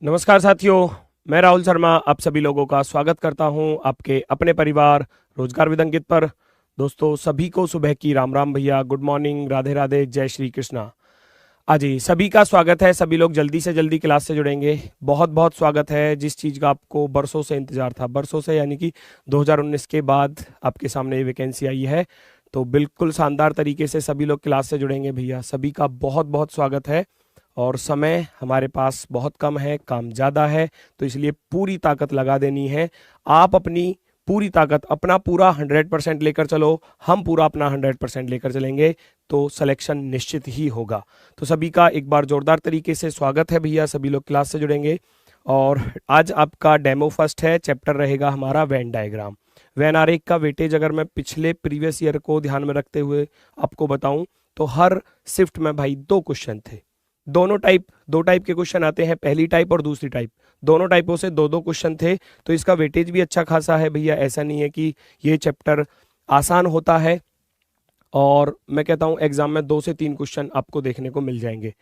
नमस्कार साथियों, मैं राहुल शर्मा आप सभी लोगों का स्वागत करता हूं आपके अपने परिवार रोजगार विद अंकित पर। दोस्तों सभी को सुबह की राम राम भैया, गुड मॉर्निंग, राधे राधे, जय श्री कृष्णा। आज ही सभी का स्वागत है। सभी लोग जल्दी से जल्दी क्लास से जुड़ेंगे। बहुत बहुत स्वागत है। जिस चीज़ का आपको बरसों से इंतजार था, बरसों से यानी कि 2019 के बाद आपके सामने ये वैकेंसी आई है, तो बिल्कुल शानदार तरीके से सभी लोग क्लास से जुड़ेंगे भैया। सभी का बहुत बहुत स्वागत है। और समय हमारे पास बहुत कम है, काम ज़्यादा है, तो इसलिए पूरी ताकत लगा देनी है। आप अपनी पूरी ताकत, अपना पूरा 100% लेकर चलो, हम पूरा अपना 100% लेकर चलेंगे, तो सिलेक्शन निश्चित ही होगा। तो सभी का एक बार जोरदार तरीके से स्वागत है भैया। सभी लोग क्लास से जुड़ेंगे। और आज आपका डेमो फर्स्ट है, चैप्टर रहेगा हमारा वेन डायग्राम। वेन आरेख का वेटेज अगर मैं पिछले प्रीवियस ईयर को ध्यान में रखते हुए आपको बताऊं, तो हर शिफ्ट में भाई 2 क्वेश्चन थे। दो टाइप के क्वेश्चन आते हैं, पहली टाइप और दूसरी टाइप। दोनों टाइपों से 2-2 क्वेश्चन थे, तो इसका वेटेज भी अच्छा खासा है भैया। ऐसा नहीं है कि ये चैप्टर आसान होता है, और मैं कहता हूं एग्जाम में 2 से 3 क्वेश्चन आपको देखने को मिल जाएंगे।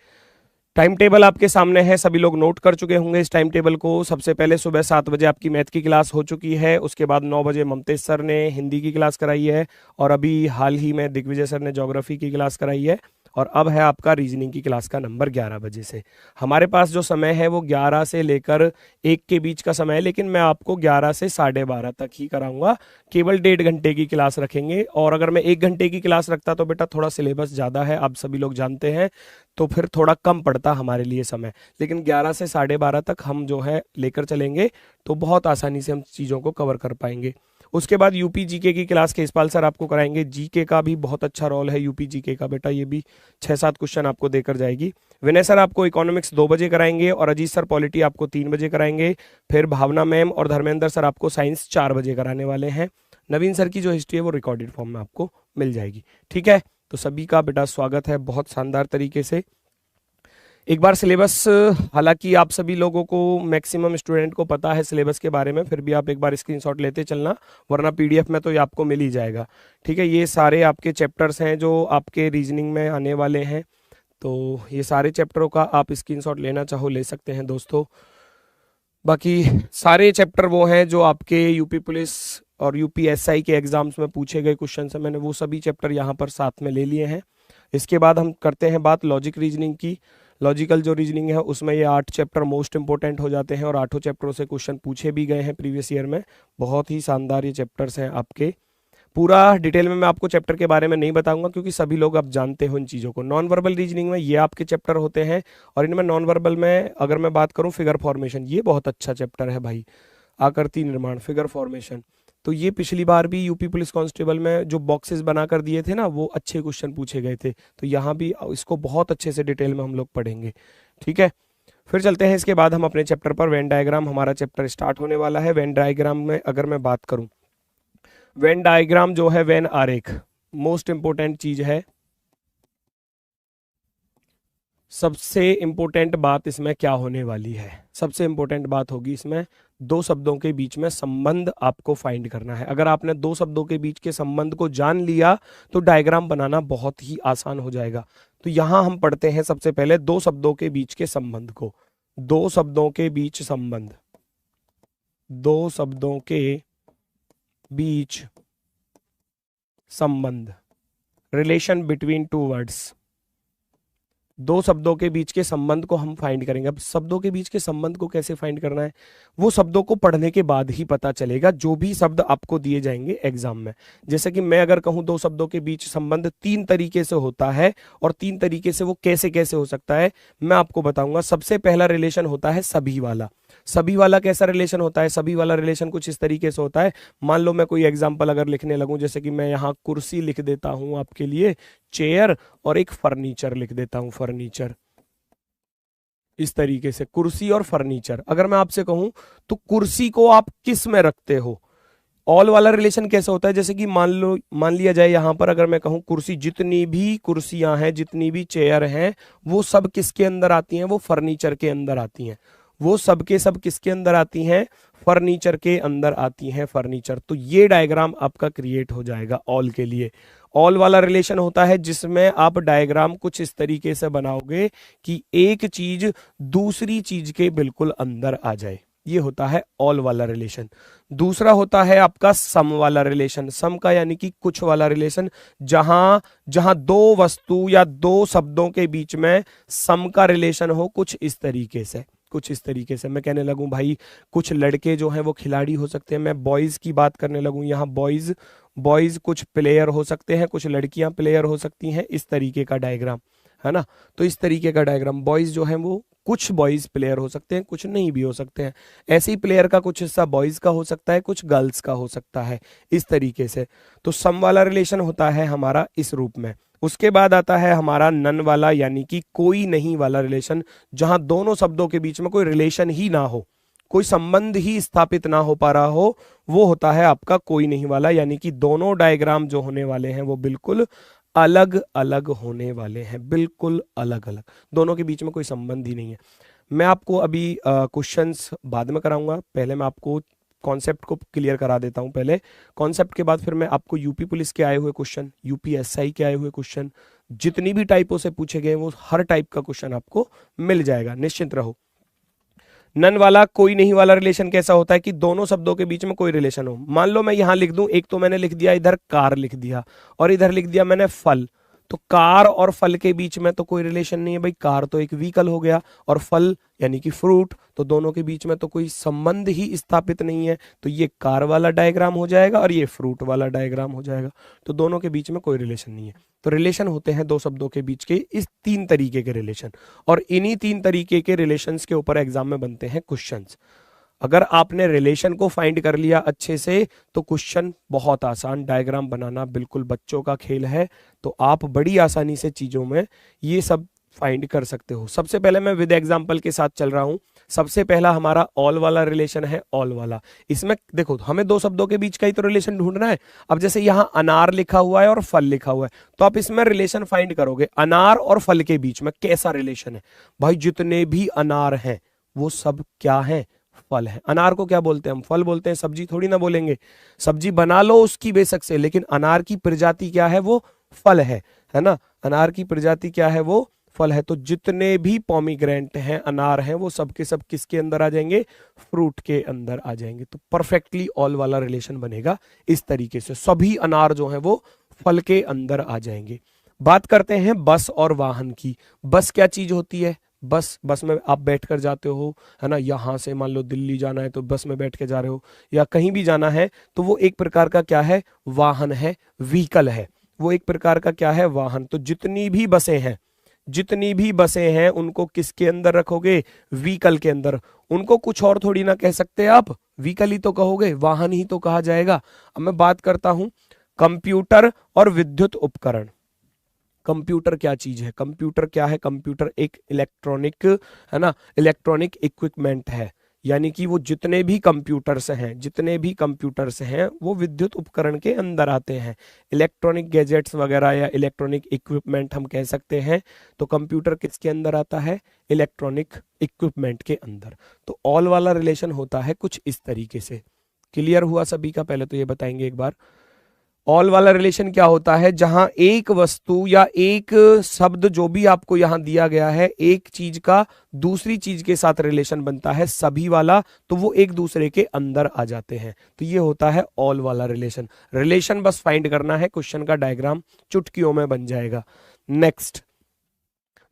टाइम टेबल आपके सामने है, सभी लोग नोट कर चुके होंगे इस टाइम टेबल को। सबसे पहले सुबह 7 बजे आपकी मैथ की क्लास हो चुकी है, उसके बाद 9 बजे ममतेज सर ने हिंदी की क्लास कराई है, और अभी हाल ही में दिग्विजय सर ने ज्योग्राफी की क्लास कराई है, और अब है आपका रीजनिंग की क्लास का नंबर 11 बजे से। हमारे पास जो समय है वो 11 से लेकर 1 के बीच का समय है, लेकिन मैं आपको 11 से 12:30 तक ही कराऊंगा। केवल 1.5 घंटे की क्लास रखेंगे, और अगर मैं 1 घंटे की क्लास रखता तो बेटा थोड़ा सिलेबस ज़्यादा है, आप सभी लोग जानते हैं, तो फिर थोड़ा कम पड़ता हमारे लिए समय। लेकिन 11 से 12:30 तक हम जो है लेकर चलेंगे, तो बहुत आसानी से हम चीज़ों को कवर कर पाएंगे। उसके बाद यूपी जीके की क्लास के इस्पाल सर आपको कराएंगे। जीके का भी बहुत अच्छा रोल है यूपी जीके का बेटा, ये भी 6-7 क्वेश्चन आपको देकर जाएगी। विनय सर आपको इकोनॉमिक्स 2 बजे कराएंगे, और अजीत सर पॉलिटी आपको 3 बजे कराएंगे। फिर भावना मैम और धर्मेंद्र सर आपको साइंस 4 बजे कराने वाले हैं। नवीन सर की जो हिस्ट्री है वो रिकॉर्डेड फॉर्म में आपको मिल जाएगी। ठीक है, तो सभी का बेटा स्वागत है बहुत शानदार तरीके से। एक बार सिलेबस, हालांकि आप सभी लोगों को, मैक्सिमम स्टूडेंट को पता है सिलेबस के बारे में, फिर भी आप एक बार स्क्रीनशॉट लेते चलना, वरना पीडीएफ में तो ये आपको मिल ही जाएगा। ठीक है, ये सारे आपके चैप्टर्स हैं जो आपके रीजनिंग में आने वाले हैं, तो ये सारे चैप्टरों का आप स्क्रीनशॉट लेना चाहो ले सकते हैं दोस्तों। बाकी सारे चैप्टर वो हैं जो आपके यूपी पुलिस और यूपीएसआई के एग्जाम्स में पूछे गए क्वेश्चन से मैंने वो सभी चैप्टर यहाँ पर साथ में ले लिए हैं। इसके बाद हम करते हैं बात लॉजिक रीजनिंग की। लॉजिकल जो रीजनिंग है उसमें ये 8 चैप्टर मोस्ट इंपोर्टेंट हो जाते हैं, और 8 चैप्टरों से क्वेश्चन पूछे भी गए हैं प्रीवियस ईयर में। बहुत ही शानदार ये चैप्टर्स हैं आपके। पूरा डिटेल में मैं आपको चैप्टर के बारे में नहीं बताऊंगा, क्योंकि सभी लोग अब जानते हो इन चीज़ों को। नॉन वर्बल रीजनिंग में ये आपके चैप्टर होते हैं, और इनमें नॉन वर्बल में अगर मैं बात करूं, फिगर फॉर्मेशन, ये बहुत अच्छा चैप्टर है भाई। आकृति निर्माण, फिगर फॉर्मेशन, तो ये पिछली बार भी यूपी पुलिस कांस्टेबल में जो बॉक्सेस बनाकर दिए थे ना, वो अच्छे क्वेश्चन पूछे गए थे, तो यहाँ भी इसको बहुत अच्छे से डिटेल में हम लोग पढ़ेंगे। ठीक है, फिर चलते हैं इसके बाद हम अपने चैप्टर पर। वेन डायग्राम हमारा चैप्टर स्टार्ट होने वाला है। वेन डायग्राम में अगर मैं बात करूं, वेन डायग्राम जो है, वेन आरेख, मोस्ट इंपोर्टेंट चीज है। सबसे इंपॉर्टेंट बात इसमें क्या होने वाली है? सबसे इंपॉर्टेंट बात होगी इसमें 2 शब्दों के बीच में संबंध आपको फाइंड करना है। अगर आपने 2 शब्दों के बीच के संबंध को जान लिया, तो डायग्राम बनाना बहुत ही आसान हो जाएगा। तो यहां हम पढ़ते हैं सबसे पहले 2 शब्दों के बीच के संबंध को। 2 शब्दों के बीच संबंध, 2 शब्दों के बीच संबंध, रिलेशन बिटवीन 2 वर्ड्स। 2 शब्दों के बीच के संबंध को हम फाइंड करेंगे। अब शब्दों के बीच के संबंध को कैसे फाइंड करना है, वो शब्दों को पढ़ने के बाद ही पता चलेगा, जो भी शब्द आपको दिए जाएंगे एग्जाम में। जैसे कि मैं अगर कहूं 2 शब्दों के बीच संबंध 3 तरीके से होता है, और 3 तरीके से वो कैसे कैसे हो सकता है मैं आपको बताऊंगा। सबसे पहला रिलेशन होता है सभी वाला। सभी वाला कैसा रिलेशन होता है? सभी वाला रिलेशन कुछ इस तरीके से होता है। मान लो मैं कोई एग्जाम्पल अगर लिखने लगूं, जैसे कि मैं यहाँ कुर्सी लिख देता हूं आपके लिए, चेयर, और एक फर्नीचर लिख देता हूं, फर्नीचर। इस तरीके से कुर्सी और फर्नीचर। अगर मैं आपसे कहूं तो कुर्सी को आप किस में रखते हो? ऑल वाला रिलेशन कैसे होता है? जैसे कि मान लिया जाए यहां पर अगर मैं कहूं कुर्सी, जितनी भी कुर्सियां हैं, जितनी भी चेयर हैं, वो सब किसके अंदर आती हैं? वो फर्नीचर के अंदर आती हैं। वो सब के सब किसके अंदर आती हैं? फर्नीचर के अंदर आती हैं, फर्नीचर। तो ये डायग्राम आपका क्रिएट हो जाएगा ऑल के लिए। ऑल वाला रिलेशन होता है जिसमें आप डायग्राम कुछ इस तरीके से बनाओगे कि एक चीज दूसरी चीज के बिल्कुल अंदर आ जाए, ये होता है ऑल वाला रिलेशन। दूसरा होता है आपका सम वाला रिलेशन, सम का यानी कि कुछ वाला रिलेशन, जहां जहां दो वस्तु या दो शब्दों के बीच में सम का रिलेशन हो कुछ इस तरीके से, कुछ इस तरीके से। मैं कहने लगूं भाई कुछ लड़के जो हैं वो खिलाड़ी हो सकते हैं, मैं बॉयज की बात करने लगूं, यहाँ बॉयज बॉयज कुछ प्लेयर हो सकते हैं, कुछ लड़कियां प्लेयर हो सकती हैं, इस तरीके का डायग्राम है ना। तो इस तरीके का डायग्राम, बॉयज जो है वो कुछ बॉयज प्लेयर हो सकते हैं, कुछ नहीं भी हो सकते हैं। ऐसे ही प्लेयर का कुछ हिस्सा बॉयज का हो सकता है, कुछ गर्ल्स का हो सकता है, इस तरीके से। तो सम वाला रिलेशन होता है हमारा इस रूप में। उसके बाद आता है हमारा नन वाला यानी कि कोई नहीं वाला रिलेशन, जहां दोनों शब्दों के बीच में कोई रिलेशन ही ना हो, कोई संबंध ही स्थापित ना हो पा रहा हो, वो होता है आपका कोई नहीं वाला। यानी कि दोनों डायग्राम जो होने वाले हैं वो बिल्कुल अलग अलग होने वाले हैं, बिल्कुल अलग अलग, दोनों के बीच में कोई संबंध ही नहीं है। मैं आपको अभी क्वेश्चंस बाद में कराऊंगा, पहले मैं आपको कॉन्सेप्ट को क्लियर करा देता हूं। पहले कॉन्सेप्ट के बाद फिर मैं आपको यूपी पुलिस के आए हुए क्वेश्चन, यूपीएसआई के आए हुए क्वेश्चन, जितनी भी टाइपों से पूछे गए वो हर टाइप का क्वेश्चन आपको मिल जाएगा, निश्चिंत रहो। नन वाला कोई नहीं वाला रिलेशन कैसा होता है कि दोनों शब्दों के बीच में कोई रिलेशन हो। मान लो मैं यहां लिख दूं, एक तो मैंने लिख दिया इधर कार लिख दिया और इधर लिख दिया मैंने फल, तो कार और फल के बीच में तो कोई रिलेशन नहीं है भाई, कार तो एक व्हीकल हो गया और फल यानी कि फ्रूट, तो दोनों के बीच में तो कोई संबंध ही स्थापित नहीं है। तो ये कार वाला डायग्राम हो जाएगा और ये फ्रूट वाला डायग्राम हो जाएगा, तो दोनों के बीच में कोई रिलेशन नहीं है। तो रिलेशन होते हैं दो शब्दों के बीच के इस तीन तरीके के रिलेशन, और इन्हीं तीन तरीके के रिलेशंस के ऊपर एग्जाम में बनते हैं क्वेश्चंस। अगर आपने रिलेशन को फाइंड कर लिया अच्छे से तो क्वेश्चन बहुत आसान, डायग्राम बनाना बिल्कुल बच्चों का खेल है, तो आप बड़ी आसानी से चीजों में ये सब फाइंड कर सकते हो। सबसे पहले मैं विद एग्जांपल के साथ चल रहा हूं। सबसे पहला हमारा ऑल वाला रिलेशन है, ऑल वाला। इसमें देखो हमें दो शब्दों के बीच का ही तो रिलेशन ढूंढना है। अब जैसे यहां अनार लिखा हुआ है और फल लिखा हुआ है, तो आप इसमें रिलेशन फाइंड करोगे अनार और फल के बीच में कैसा रिलेशन है। भाई जितने भी अनार हैं वो सब क्या है, फल है। अनार को क्या बोलते हैं हम, फल बोलते हैं, सब्जी थोड़ी ना बोलेंगे। सब्जी बना लो उसकी बेशक से, लेकिन अनार की प्रजाति क्या है, वो फल है ना। अनार की प्रजाति क्या है, वो फल है। तो जितने भी पॉमीग्रेनेट हैं, अनार हैं, वो सब के सब किसके अंदर आ जाएंगे, फ्रूट के अंदर आ जाएंगे। तो परफेक्टली ऑल वाला रिलेशन बनेगा इस तरीके से, सभी अनार जो हैं वो फल के अंदर आ जाएंगे। बात करते हैं बस और वाहन की। बस क्या चीज होती है, बस में आप बैठ कर जाते हो, है ना। यहां से मान लो दिल्ली जाना है तो बस में बैठ के जा रहे हो, या कहीं भी जाना है, तो वो एक प्रकार का क्या है, वाहन है, व्हीकल है। वो एक प्रकार का क्या है, वाहन। तो जितनी भी बसें हैं, जितनी भी बसें हैं उनको किसके अंदर रखोगे, व्हीकल के अंदर। उनको कुछ और थोड़ी ना कह सकते आप, व्हीकल ही तो कहोगे, वाहन ही तो कहा जाएगा। अब मैं बात करता हूं कंप्यूटर और विद्युत उपकरण। कंप्यूटर क्या चीज है, कंप्यूटर क्या है, कंप्यूटर एक इलेक्ट्रॉनिक, है ना, इलेक्ट्रॉनिक इक्विपमेंट है। यानी कि वो जितने भी कंप्यूटर्स हैं, जितने भी कंप्यूटर्स हैं वो विद्युत उपकरण के अंदर आते हैं। इलेक्ट्रॉनिक गैजेट्स वगैरह या इलेक्ट्रॉनिक इक्विपमेंट हम कह सकते हैं। तो कंप्यूटर किसके अंदर आता है, इलेक्ट्रॉनिक इक्विपमेंट के अंदर। तो ऑल वाला रिलेशन होता है कुछ इस तरीके से। क्लियर हुआ सभी का, पहले तो ये बताएंगे एक बार। ऑल वाला रिलेशन क्या होता है, जहां एक वस्तु या एक शब्द जो भी आपको यहां दिया गया है, एक चीज का दूसरी चीज के साथ रिलेशन बनता है, सभी वाला, तो वो एक दूसरे के अंदर आ जाते हैं। तो ये होता है ऑल वाला रिलेशन। रिलेशन बस फाइंड करना है, क्वेश्चन का डायग्राम चुटकियों में बन जाएगा। नेक्स्ट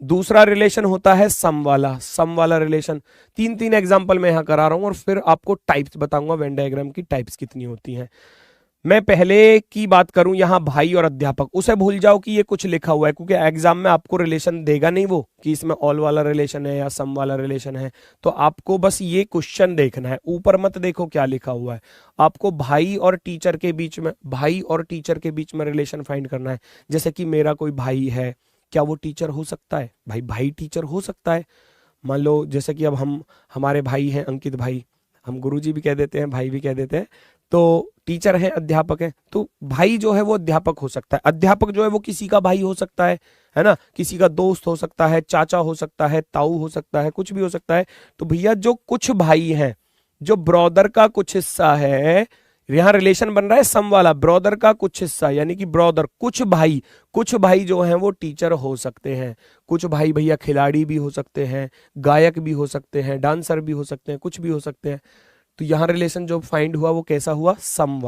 दूसरा रिलेशन होता है सम वाला। सम वाला रिलेशन तीन तीन एग्जाम्पल मैं यहां करा रहा हूं और फिर आपको टाइप्स बताऊंगा, वेन डायग्राम की टाइप्स कितनी होती हैं। मैं पहले की बात करूं, यहां भाई और अध्यापक, उसे भूल जाओ कि ये कुछ लिखा हुआ है, क्योंकि एग्जाम में आपको रिलेशन देगा नहीं वो कि इसमें ऑल वाला रिलेशन है या सम वाला रिलेशन है। तो आपको बस ये क्वेश्चन देखना है, ऊपर मत देखो क्या लिखा हुआ है। आपको भाई और टीचर के बीच में, भाई और टीचर के बीच में रिलेशन फाइंड करना है। जैसे कि मेरा कोई भाई है, क्या वो टीचर हो सकता है, भाई भाई टीचर हो सकता है। मान लो जैसे कि अब हमारे भाई हैं अंकित भाई, हम गुरुजी भी कह देते हैं, भाई भी कह देते हैं, तो टीचर है, अध्यापक है, तो भाई जो है वो अध्यापक हो सकता है। अध्यापक जो है वो किसी का भाई हो सकता है ना, किसी का दोस्त हो सकता है, चाचा हो सकता है, ताऊ हो सकता है, कुछ भी हो सकता है। तो भैया जो कुछ भाई हैं, जो ब्रदर का कुछ हिस्सा है, यहां रिलेशन बन रहा है सम वाला, ब्रदर का कुछ हिस्सा, यानी कि ब्रदर कुछ भाई जो हैं वो टीचर हो सकते हैं, कुछ भाई भैया खिलाड़ी भी हो सकते हैं, गायक भी हो सकते हैं, डांसर भी हो सकते हैं, कुछ भी हो सकते हैं। तो यहां रिलेशन जो फाइंड हुआ वो कैसा हुआ, सम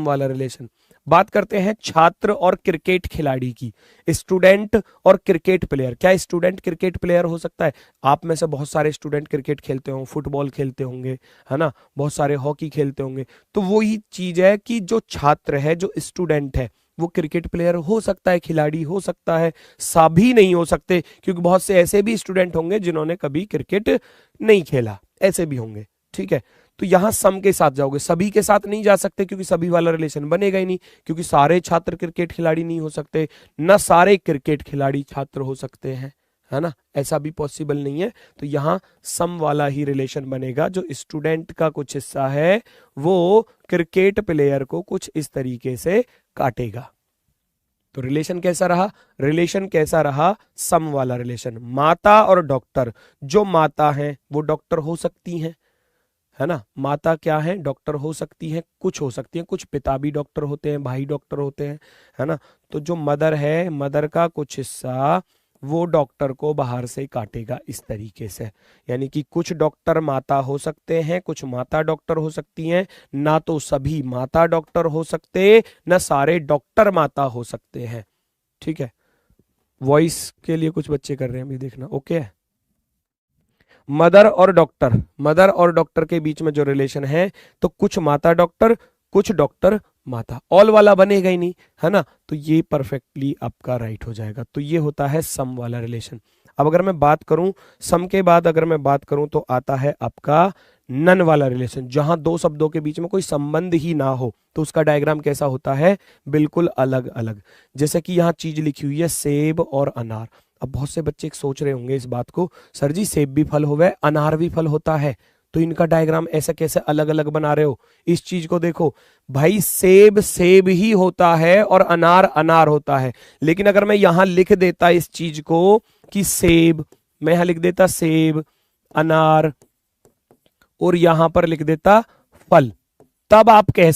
वाला रिलेशन। बात करते हैं छात्र और क्रिकेट खिलाड़ी की, स्टूडेंट और क्रिकेट प्लेयर। क्या स्टूडेंट क्रिकेट प्लेयर हो सकता है? आप में से बहुत सारे स्टूडेंट क्रिकेट खेलते होंगे, फुटबॉल खेलते होंगे, है ना, बहुत सारे हॉकी खेलते होंगे। तो वही चीज है कि जो छात्र है, जो स्टूडेंट है, वो क्रिकेट प्लेयर हो सकता है, खिलाड़ी हो सकता है, सभी नहीं हो सकते, क्योंकि बहुत से ऐसे भी स्टूडेंट होंगे जिन्होंने कभी क्रिकेट नहीं खेला, ऐसे भी होंगे। ठीक है, तो यहां सम के साथ जाओगे, सभी के साथ नहीं जा सकते क्योंकि सभी वाला रिलेशन बनेगा ही नहीं, क्योंकि सारे छात्र क्रिकेट खिलाड़ी नहीं हो सकते, ना सारे क्रिकेट खिलाड़ी छात्र हो सकते हैं, है ना, ऐसा भी पॉसिबल नहीं है। तो यहां सम वाला ही रिलेशन बनेगा, जो स्टूडेंट का कुछ हिस्सा है वो क्रिकेट प्लेयर को कुछ इस तरीके से काटेगा। तो रिलेशन कैसा रहा? रिलेशन कैसा रहा? सम वाला रिलेशन। माता और डॉक्टर, जो माता है वो डॉक्टर हो सकती हैं, है ना, माता क्या है, डॉक्टर हो सकती है, कुछ हो सकती है, कुछ पिता भी डॉक्टर होते हैं, भाई डॉक्टर होते हैं, है ना। तो जो मदर है, मदर का कुछ हिस्सा वो डॉक्टर को बाहर से काटेगा इस तरीके से, यानी कि कुछ डॉक्टर माता हो सकते हैं, कुछ माता डॉक्टर हो सकती हैं, ना तो सभी माता डॉक्टर हो सकते, ना सारे डॉक्टर माता हो सकते हैं। ठीक है, वॉइस के लिए कुछ बच्चे कर रहे हैं अभी, देखना ओके है। मदर और डॉक्टर के बीच में जो रिलेशन है, तो कुछ माता डॉक्टर, कुछ डॉक्टर माता, ऑल वाला बनेगा ही नहीं, है ना। तो ये परफेक्टली आपका राइट हो जाएगा। तो ये होता है सम वाला रिलेशन। अब अगर मैं बात करूं सम के बाद, अगर मैं बात करूं तो आता है आपका नन वाला रिलेशन, जहां दो शब्दों के बीच में कोई संबंध ही ना हो। तो उसका डायग्राम कैसा होता है, बिल्कुल अलग अलग। जैसे कि यहाँ चीज लिखी हुई है सेब और अनार। अब बहुत से बच्चे सोच रहे होंगे इस बात को, सर जी सेब भी फल होवे, अनार भी फल होता है, तो इनका डायग्राम ऐसे कैसे अलग अलग बना रहे हो? इस चीज को देखो भाई, सेब सेब ही होता है और अनार अनार होता है। लेकिन अगर मैं यहां लिख देता इस चीज को कि सेब, मैं यहां लिख देता सेब, अनार, और यहां पर लिख देता फल, तब आप कह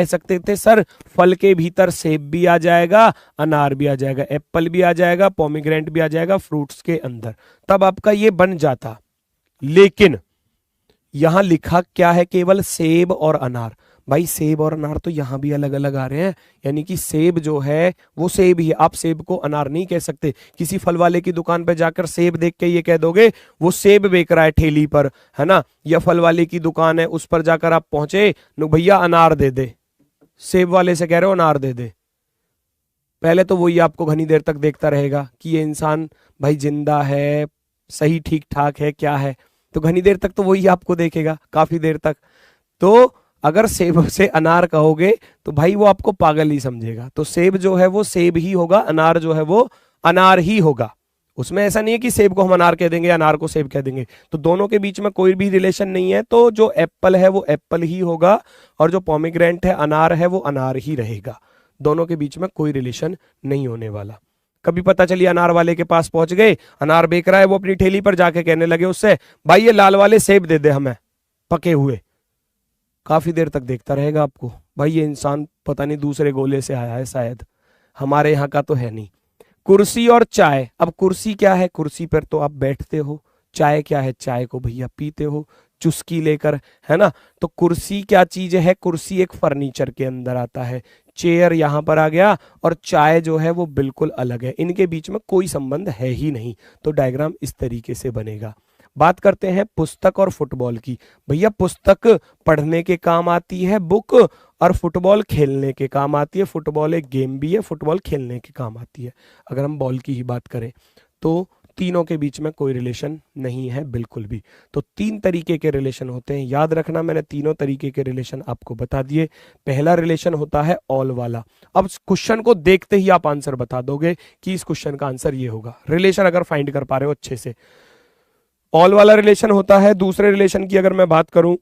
सकते थे सर फल के भीतर सेब भी आ जाएगा, अनार भी आ जाएगा, एप्पल भी आ जाएगा, पोमीग्रेनेट भी आ जाएगा फ्रूट्स के अंदर, तब आपका ये बन जाता। लेकिन यहां लिखा क्या है, केवल सेब और अनार। भाई सेब और अनार तो यहां भी अलग अलग आ रहे हैं, यानी कि सेब जो है वो सेब ही है, आप सेब को अनार नहीं कह सकते। किसी फल वाले की दुकान पर जाकर सेब देख के ये कह दोगे वो सेब बेच रहा है ठेली पर, है ना, या फल वाले की दुकान है उस पर जाकर आप पहुंचे, नो भैया अनार दे दे, सेब वाले से कह रहे हो अनार दे दे, पहले तो वही आपको घनी देर तक देखता रहेगा कि ये इंसान भाई जिंदा है, सही ठीक ठाक है, क्या है, तो घनी देर तक तो वही आपको देखेगा, काफी देर तक। तो अगर सेब से अनार कहोगे तो भाई वो आपको पागल ही समझेगा। तो सेब जो है वो सेब ही होगा, अनार जो है वो अनार ही होगा। उसमें ऐसा नहीं है कि सेब को हम अनार कह देंगे, अनार को सेब कह देंगे, तो दोनों के बीच में कोई भी रिलेशन नहीं है। तो जो एप्पल है वो एप्पल ही होगा, और जो पोमीग्रेनेट है, अनार है, वो अनार ही रहेगा। दोनों के बीच में कोई रिलेशन नहीं होने वाला। कभी पता चली अनार वाले के पास पहुंच गए, अनार बेच रहा है, वो अपनी ठेली पर जाके कहने लगे उससे भाई ये लाल वाले सेब दे दे हमें पके हुए, काफी देर तक देखता रहेगा आपको, भाई ये इंसान पता नहीं दूसरे गोले से आया है शायद, हमारे यहाँ का तो है नहीं। कुर्सी और चाय, अब कुर्सी क्या है, कुर्सी पर तो आप बैठते हो, चाय क्या है, चाय को भैया पीते हो चुस्की लेकर, है ना। तो कुर्सी क्या चीज है, कुर्सी एक फर्नीचर के अंदर आता है, चेयर यहां पर आ गया, और चाय जो है वो बिल्कुल अलग है, इनके बीच में कोई संबंध है ही नहीं। तो डायग्राम इस तरीके से बनेगा। बात करते हैं पुस्तक और फुटबॉल की। भैया पुस्तक पढ़ने के काम आती है बुक, और फुटबॉल खेलने के काम आती है। फुटबॉल एक गेम भी है, फुटबॉल खेलने के काम आती है। अगर हम बॉल की ही बात करें तो तीनों के बीच में कोई रिलेशन नहीं है बिल्कुल भी। तो तीन तरीके के रिलेशन होते हैं, याद रखना, मैंने तीनों तरीके के रिलेशन आपको बता दिए। पहला रिलेशन होता है ऑल वाला। अब क्वेश्चन को देखते ही आप आंसर बता दोगे कि इस क्वेश्चन का आंसर ये होगा, रिलेशन अगर फाइंड कर पा रहे हो अच्छे से। ऑल वाला रिलेशन होता है, दूसरे रिलेशन की अगर मैं बात करूं,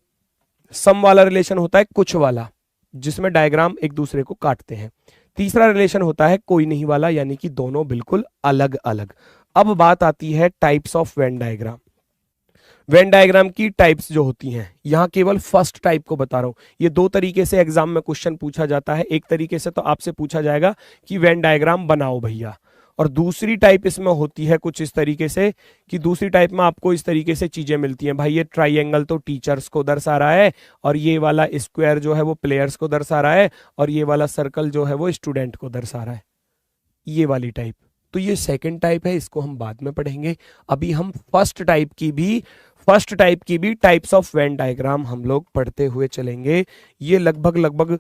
सम वाला रिलेशन होता है कुछ वाला, जिसमें डायग्राम एक दूसरे को काटते हैं। तीसरा रिलेशन होता है कोई नहीं वाला, यानी कि दोनों बिल्कुल अलग अलग। अब बात आती है types of Venn diagram. Venn diagram की टाइप्स जो होती हैं, यहां केवल फर्स्ट टाइप को बता रहा हूं। ये दो तरीके से एग्जाम में क्वेश्चन पूछा जाता है। एक तरीके से तो आपसे पूछा जाएगा कि वेन डायग्राम बनाओ भैया, और दूसरी टाइप इसमें होती है कुछ इस तरीके से कि दूसरी टाइप में आपको इस तरीके से चीजें मिलती हैं। भाई ये ट्राइंगल तो टीचर्स को दर्शा रहा है, और ये वाला स्क्वायर जो है वो प्लेयर्स को दर्शा रहा है, और ये वाला सर्कल जो है वो स्टूडेंट को दर्शा रहा है, ये वाली टाइप। तो ये सेकंड टाइप है, इसको हम बाद में पढ़ेंगे। अभी हम फर्स्ट टाइप की भी टाइप्स ऑफ वेन डायग्राम हम लोग पढ़ते हुए चलेंगे। ये लगभग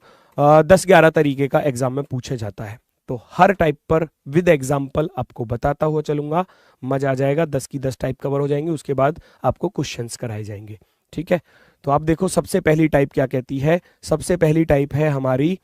10-11 तरीके का एग्जाम में पूछा जाता है, तो हर टाइप पर विद एग्जाम्पल आपको बताता हुआ चलूंगा। मजा आ जाएगा, 10 की 10 टाइप कवर हो जाएंगे, उसके बाद आपको क्वेश्चंस कराए जाएंगे। ठीक है, तो आप देखो सबसे पहली टाइप क्या कहती है। सबसे पहली टाइप है हमारी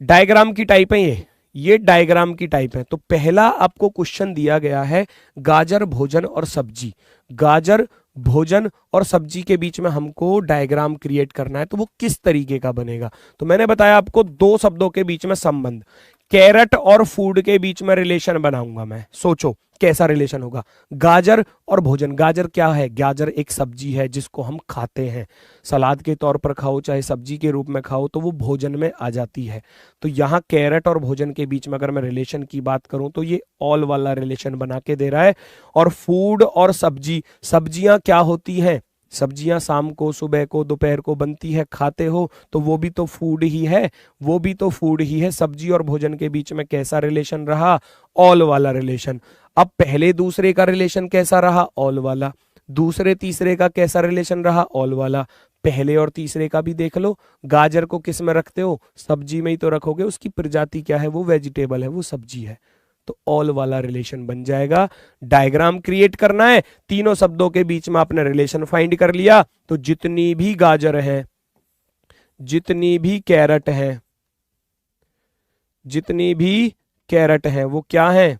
डायग्राम की टाइप है, ये डायग्राम की टाइप है। तो पहला आपको क्वेश्चन दिया गया है गाजर भोजन और सब्जी। गाजर भोजन और सब्जी के बीच में हमको डायग्राम क्रिएट करना है, तो वो किस तरीके का बनेगा। तो मैंने बताया आपको दो शब्दों के बीच में संबंध, कैरेट और फूड के बीच में रिलेशन बनाऊंगा मैं। सोचो कैसा रिलेशन होगा। गाजर और भोजन, गाजर क्या है, गाजर एक सब्जी है जिसको हम खाते हैं, सलाद के तौर पर खाओ चाहे सब्जी के रूप में खाओ, तो वो भोजन में आ जाती है। तो यहाँ कैरेट और भोजन के बीच में अगर मैं रिलेशन की बात करूं तो ये ऑल वाला रिलेशन बना के दे रहा है। और फूड और सब्जी, सब्जियां क्या होती हैं, सब्जियां शाम को, सुबह को, दोपहर को बनती है, खाते हो, तो वो भी तो फूड ही है, वो भी तो फूड ही है। सब्जी और भोजन के बीच में कैसा रिलेशन रहा, ऑल वाला रिलेशन। अब पहले दूसरे का रिलेशन कैसा रहा, ऑल वाला। दूसरे तीसरे का कैसा रिलेशन रहा, ऑल वाला। पहले और तीसरे का भी देख लो। गाजर को किस में रखते हो, सब्जी में ही तो रखोगे, उसकी प्रजाति क्या है, वो वेजिटेबल है, वो सब्जी है, तो ऑल वाला रिलेशन बन जाएगा। डायग्राम क्रिएट करना है, तीनों शब्दों के बीच में आपने रिलेशन फाइंड कर लिया, तो जितनी भी गाजर है, जितनी भी कैरेट है, जितनी भी कैरेट है वो क्या है,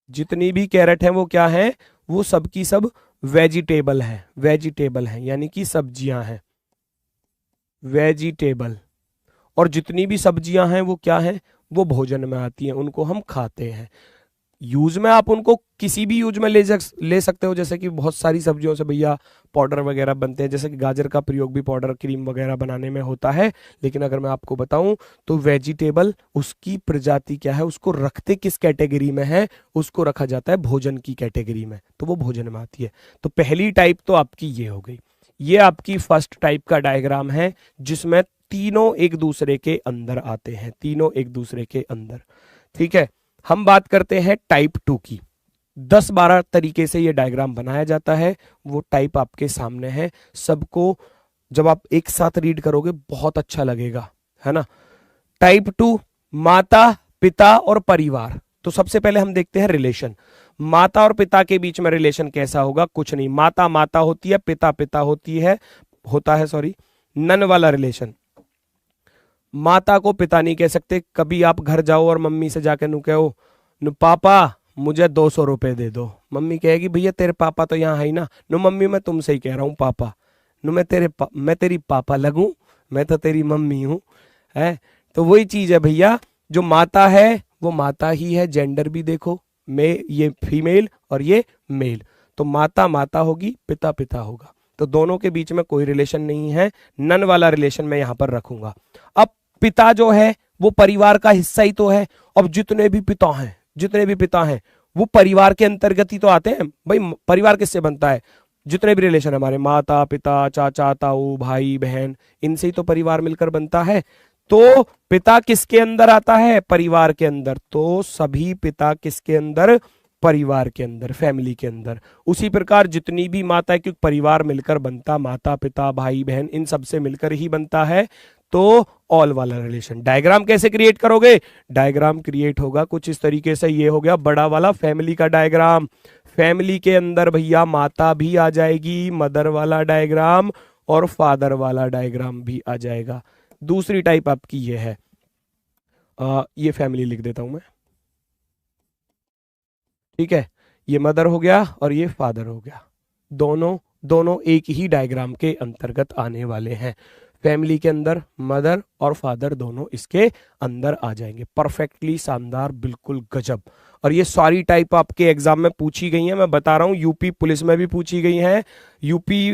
जितनी भी कैरेट है वो क्या है, वो सब की सब वेजिटेबल है, वेजिटेबल है यानी कि सब्जियां हैं, वेजिटेबल। और जितनी भी सब्जियां हैं वो क्या है, वो भोजन में आती हैं, उनको हम खाते हैं। यूज में आप उनको किसी भी यूज में ले सकते हो, जैसे कि बहुत सारी सब्जियों से भैया पाउडर वगैरह बनते हैं, जैसे कि गाजर का प्रयोग भी पाउडर क्रीम वगैरह बनाने में होता है। लेकिन अगर मैं आपको बताऊं तो वेजिटेबल, उसकी प्रजाति क्या है, उसको रखते किस कैटेगरी में है, उसको रखा जाता है भोजन की कैटेगरी में, तो वो भोजन में आती है। तो पहली टाइप तो आपकी ये हो गई। ये आपकी फर्स्ट टाइप का डायग्राम है जिसमें तीनों एक दूसरे के अंदर आते हैं, तीनों एक दूसरे के अंदर। ठीक है, हम बात करते हैं टाइप 2 की। 10-12 तरीके से ये डायग्राम बनाया जाता है, वो टाइप आपके सामने है। सबको जब आप एक साथ रीड करोगे बहुत अच्छा लगेगा, है ना। टाइप 2, माता, पिता और परिवार। तो सबसे पहले हम देखते हैं रिलेशन। माता और पिता के बीच में रिलेशन कैसा होगा, कुछ नहीं। माता माता होती है, पिता पिता होता है सॉरी, नन वाला रिलेशन। माता को पिता नहीं कह सकते। कभी आप घर जाओ और मम्मी से जाके नु कहो, नु पापा मुझे 200 रुपए दे दो, मम्मी कहेगी भैया तेरे पापा तो यहाँ है ही ना। नु मम्मी मैं तुमसे ही कह रहा हूँ पापा, नु मैं तेरी पापा लगूं, मैं तो तेरी मम्मी हूं, है। तो वही चीज है भैया, जो माता है वो माता ही है। जेंडर भी देखो, ये फीमेल और ये मेल, तो माता माता होगी, पिता पिता होगा। तो दोनों के बीच में कोई रिलेशन नहीं है, नन वाला रिलेशन मैं यहां पर रखूंगा। अब पिता जो है वो परिवार का हिस्सा ही तो है। अब जितने भी पिता हैं वो परिवार के अंतर्गत ही तो आते हैं भाई। परिवार किससे बनता है, जितने भी रिलेशन हमारे, माता पिता, चाचा ताऊ, भाई बहन, इनसे ही तो परिवार मिलकर बनता है। तो पिता किसके अंदर आता है, परिवार के अंदर। तो सभी पिता किसके अंदर, परिवार के अंदर, फैमिली के अंदर। उसी प्रकार जितनी भी माता है, क्योंकि परिवार मिलकर बनता, माता पिता भाई बहन इन सब से मिलकर ही बनता है। तो ऑल वाला रिलेशन। डायग्राम कैसे क्रिएट करोगे, डायग्राम क्रिएट होगा कुछ इस तरीके से। ये हो गया बड़ा वाला फैमिली का डायग्राम। फैमिली के अंदर भैया माता भी आ जाएगी, मदर वाला डायग्राम, और फादर वाला डायग्राम भी आ जाएगा। दूसरी टाइप आपकी ये है, ये फैमिली लिख देता हूं मैं, ठीक है। ये मदर हो गया और ये फादर हो गया, दोनों एक ही डायग्राम के अंतर्गत आने वाले हैं। फैमिली के अंदर मदर और फादर दोनों इसके अंदर आ जाएंगे। परफेक्टली शानदार, बिल्कुल गजब। और ये सारी टाइप आपके एग्जाम में पूछी गई है, मैं बता रहा हूं, यूपी पुलिस में भी पूछी गई है, यूपी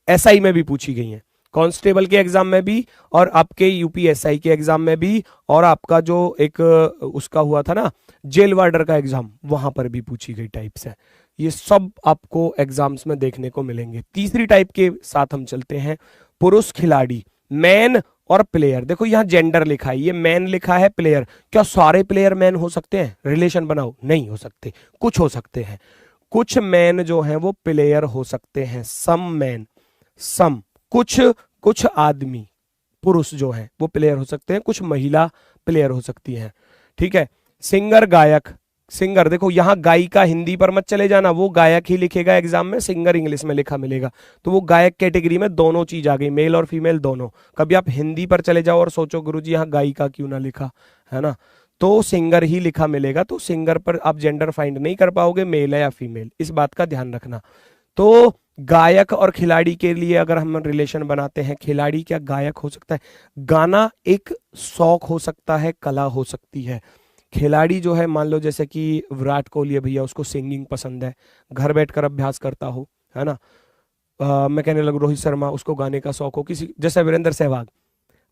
एसआई में भी पूछी गई है, कांस्टेबल के एग्जाम में भी, और आपके यूपी एसआई के एग्जाम में भी, और आपका जो एक उसका हुआ था ना जेल वार्डर का एग्जाम, वहां पर भी पूछी गई टाइप्स है। ये सब आपको एग्जाम्स में देखने को मिलेंगे। तीसरी टाइप के साथ हम चलते हैं, पुरुष खिलाड़ी, मैन और प्लेयर। देखो यहां जेंडर लिखा है, ये मैन लिखा है, प्लेयर। क्या सारे प्लेयर मैन हो सकते हैं? रिलेशन बनाओ, नहीं हो सकते, कुछ हो सकते हैं। कुछ मैन जो हैं वो प्लेयर हो सकते हैं, सम मैन, सम, कुछ आदमी पुरुष जो हैं वो प्लेयर हो सकते हैं, कुछ महिला प्लेयर हो सकती हैं, ठीक है। सिंगर, गायक, सिंगर देखो यहां गायिका हिंदी पर मत चले जाना, वो गायक ही लिखेगा एग्जाम में, सिंगर इंग्लिश में लिखा मिलेगा, तो वो गायक कैटेगरी में दोनों चीज आ गई, मेल और फीमेल दोनों। कभी आप हिंदी पर चले जाओ और सोचो गुरुजी यहाँ गायिका क्यों ना लिखा, है ना, तो सिंगर ही लिखा मिलेगा, तो सिंगर पर आप जेंडर फाइंड नहीं कर पाओगे मेल है या फीमेल, इस बात का ध्यान रखना। तो गायक और खिलाड़ी के लिए अगर हम रिलेशन बनाते हैं, खिलाड़ी क्या गायक हो सकता है? गाना एक शौक हो सकता है, कला हो सकती है। खिलाड़ी जो है, मान लो जैसे कि विराट कोहली भैया, उसको सिंगिंग पसंद है, घर बैठकर अभ्यास करता हो, है ना। मैं कहने लगूं रोहित शर्मा, उसको गाने का शौक हो, किसी जैसे वीरेंद्र सहवाग,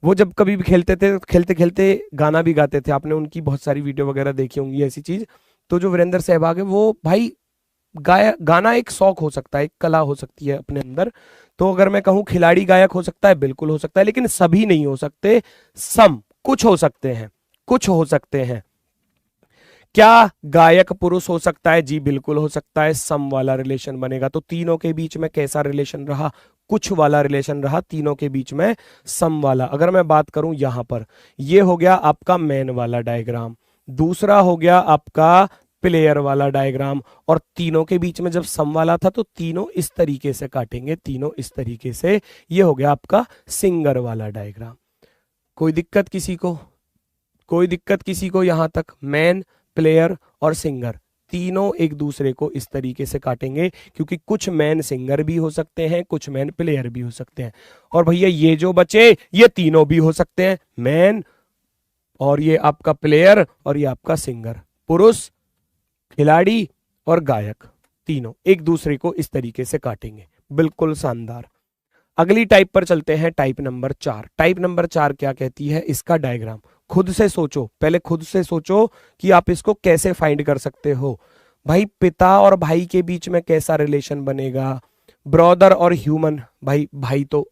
वो जब कभी भी खेलते थे, खेलते खेलते गाना भी गाते थे, आपने उनकी बहुत सारी वीडियो वगैरह देखी होंगी ऐसी चीज। तो जो वीरेंद्र सहवाग है वो भाई गाना एक शौक हो सकता है, एक कला हो सकती है अपने अंदर। तो अगर मैं कहूं खिलाड़ी गायक हो सकता है, बिल्कुल हो सकता है, लेकिन सभी नहीं हो सकते, सम, कुछ हो सकते हैं, कुछ हो सकते हैं। क्या गायक पुरुष हो सकता है? जी बिल्कुल हो सकता है, सम वाला रिलेशन बनेगा। तो तीनों के बीच में कैसा रिलेशन रहा? कुछ वाला रिलेशन रहा, तीनों के बीच में सम वाला। अगर मैं बात करूं यहां पर, ये हो गया आपका मैन वाला डायग्राम, दूसरा हो गया आपका प्लेयर वाला डायग्राम, और तीनों के बीच में जब सम वाला था तो तीनों इस तरीके से काटेंगे, तीनों इस तरीके से। ये हो गया आपका सिंगर वाला डायग्राम। कोई दिक्कत किसी को? कोई दिक्कत किसी को? यहां तक मैन, प्लेयर और सिंगर तीनों एक दूसरे को इस तरीके से काटेंगे, क्योंकि कुछ मैन सिंगर भी हो सकते हैं, कुछ मैन प्लेयर भी हो सकते हैं। और भैया ये जो बचे ये तीनों भी हो सकते हैं, मैन और ये आपका प्लेयर और ये आपका सिंगर, पुरुष, खिलाड़ी और गायक, तीनों एक दूसरे को इस तरीके से काटेंगे। बिल्कुल शानदार। अगली टाइप पर चलते हैं, टाइप नंबर 4। टाइप नंबर 4 क्या कहती है? इसका डायग्राम खुद से सोचो, पहले खुद से सोचो कि आप इसको कैसे फाइंड कर सकते हो। भाई पिता और भाई के बीच में कैसा रिलेशन बनेगा? ब्रदर और ह्यूमन, भाई तो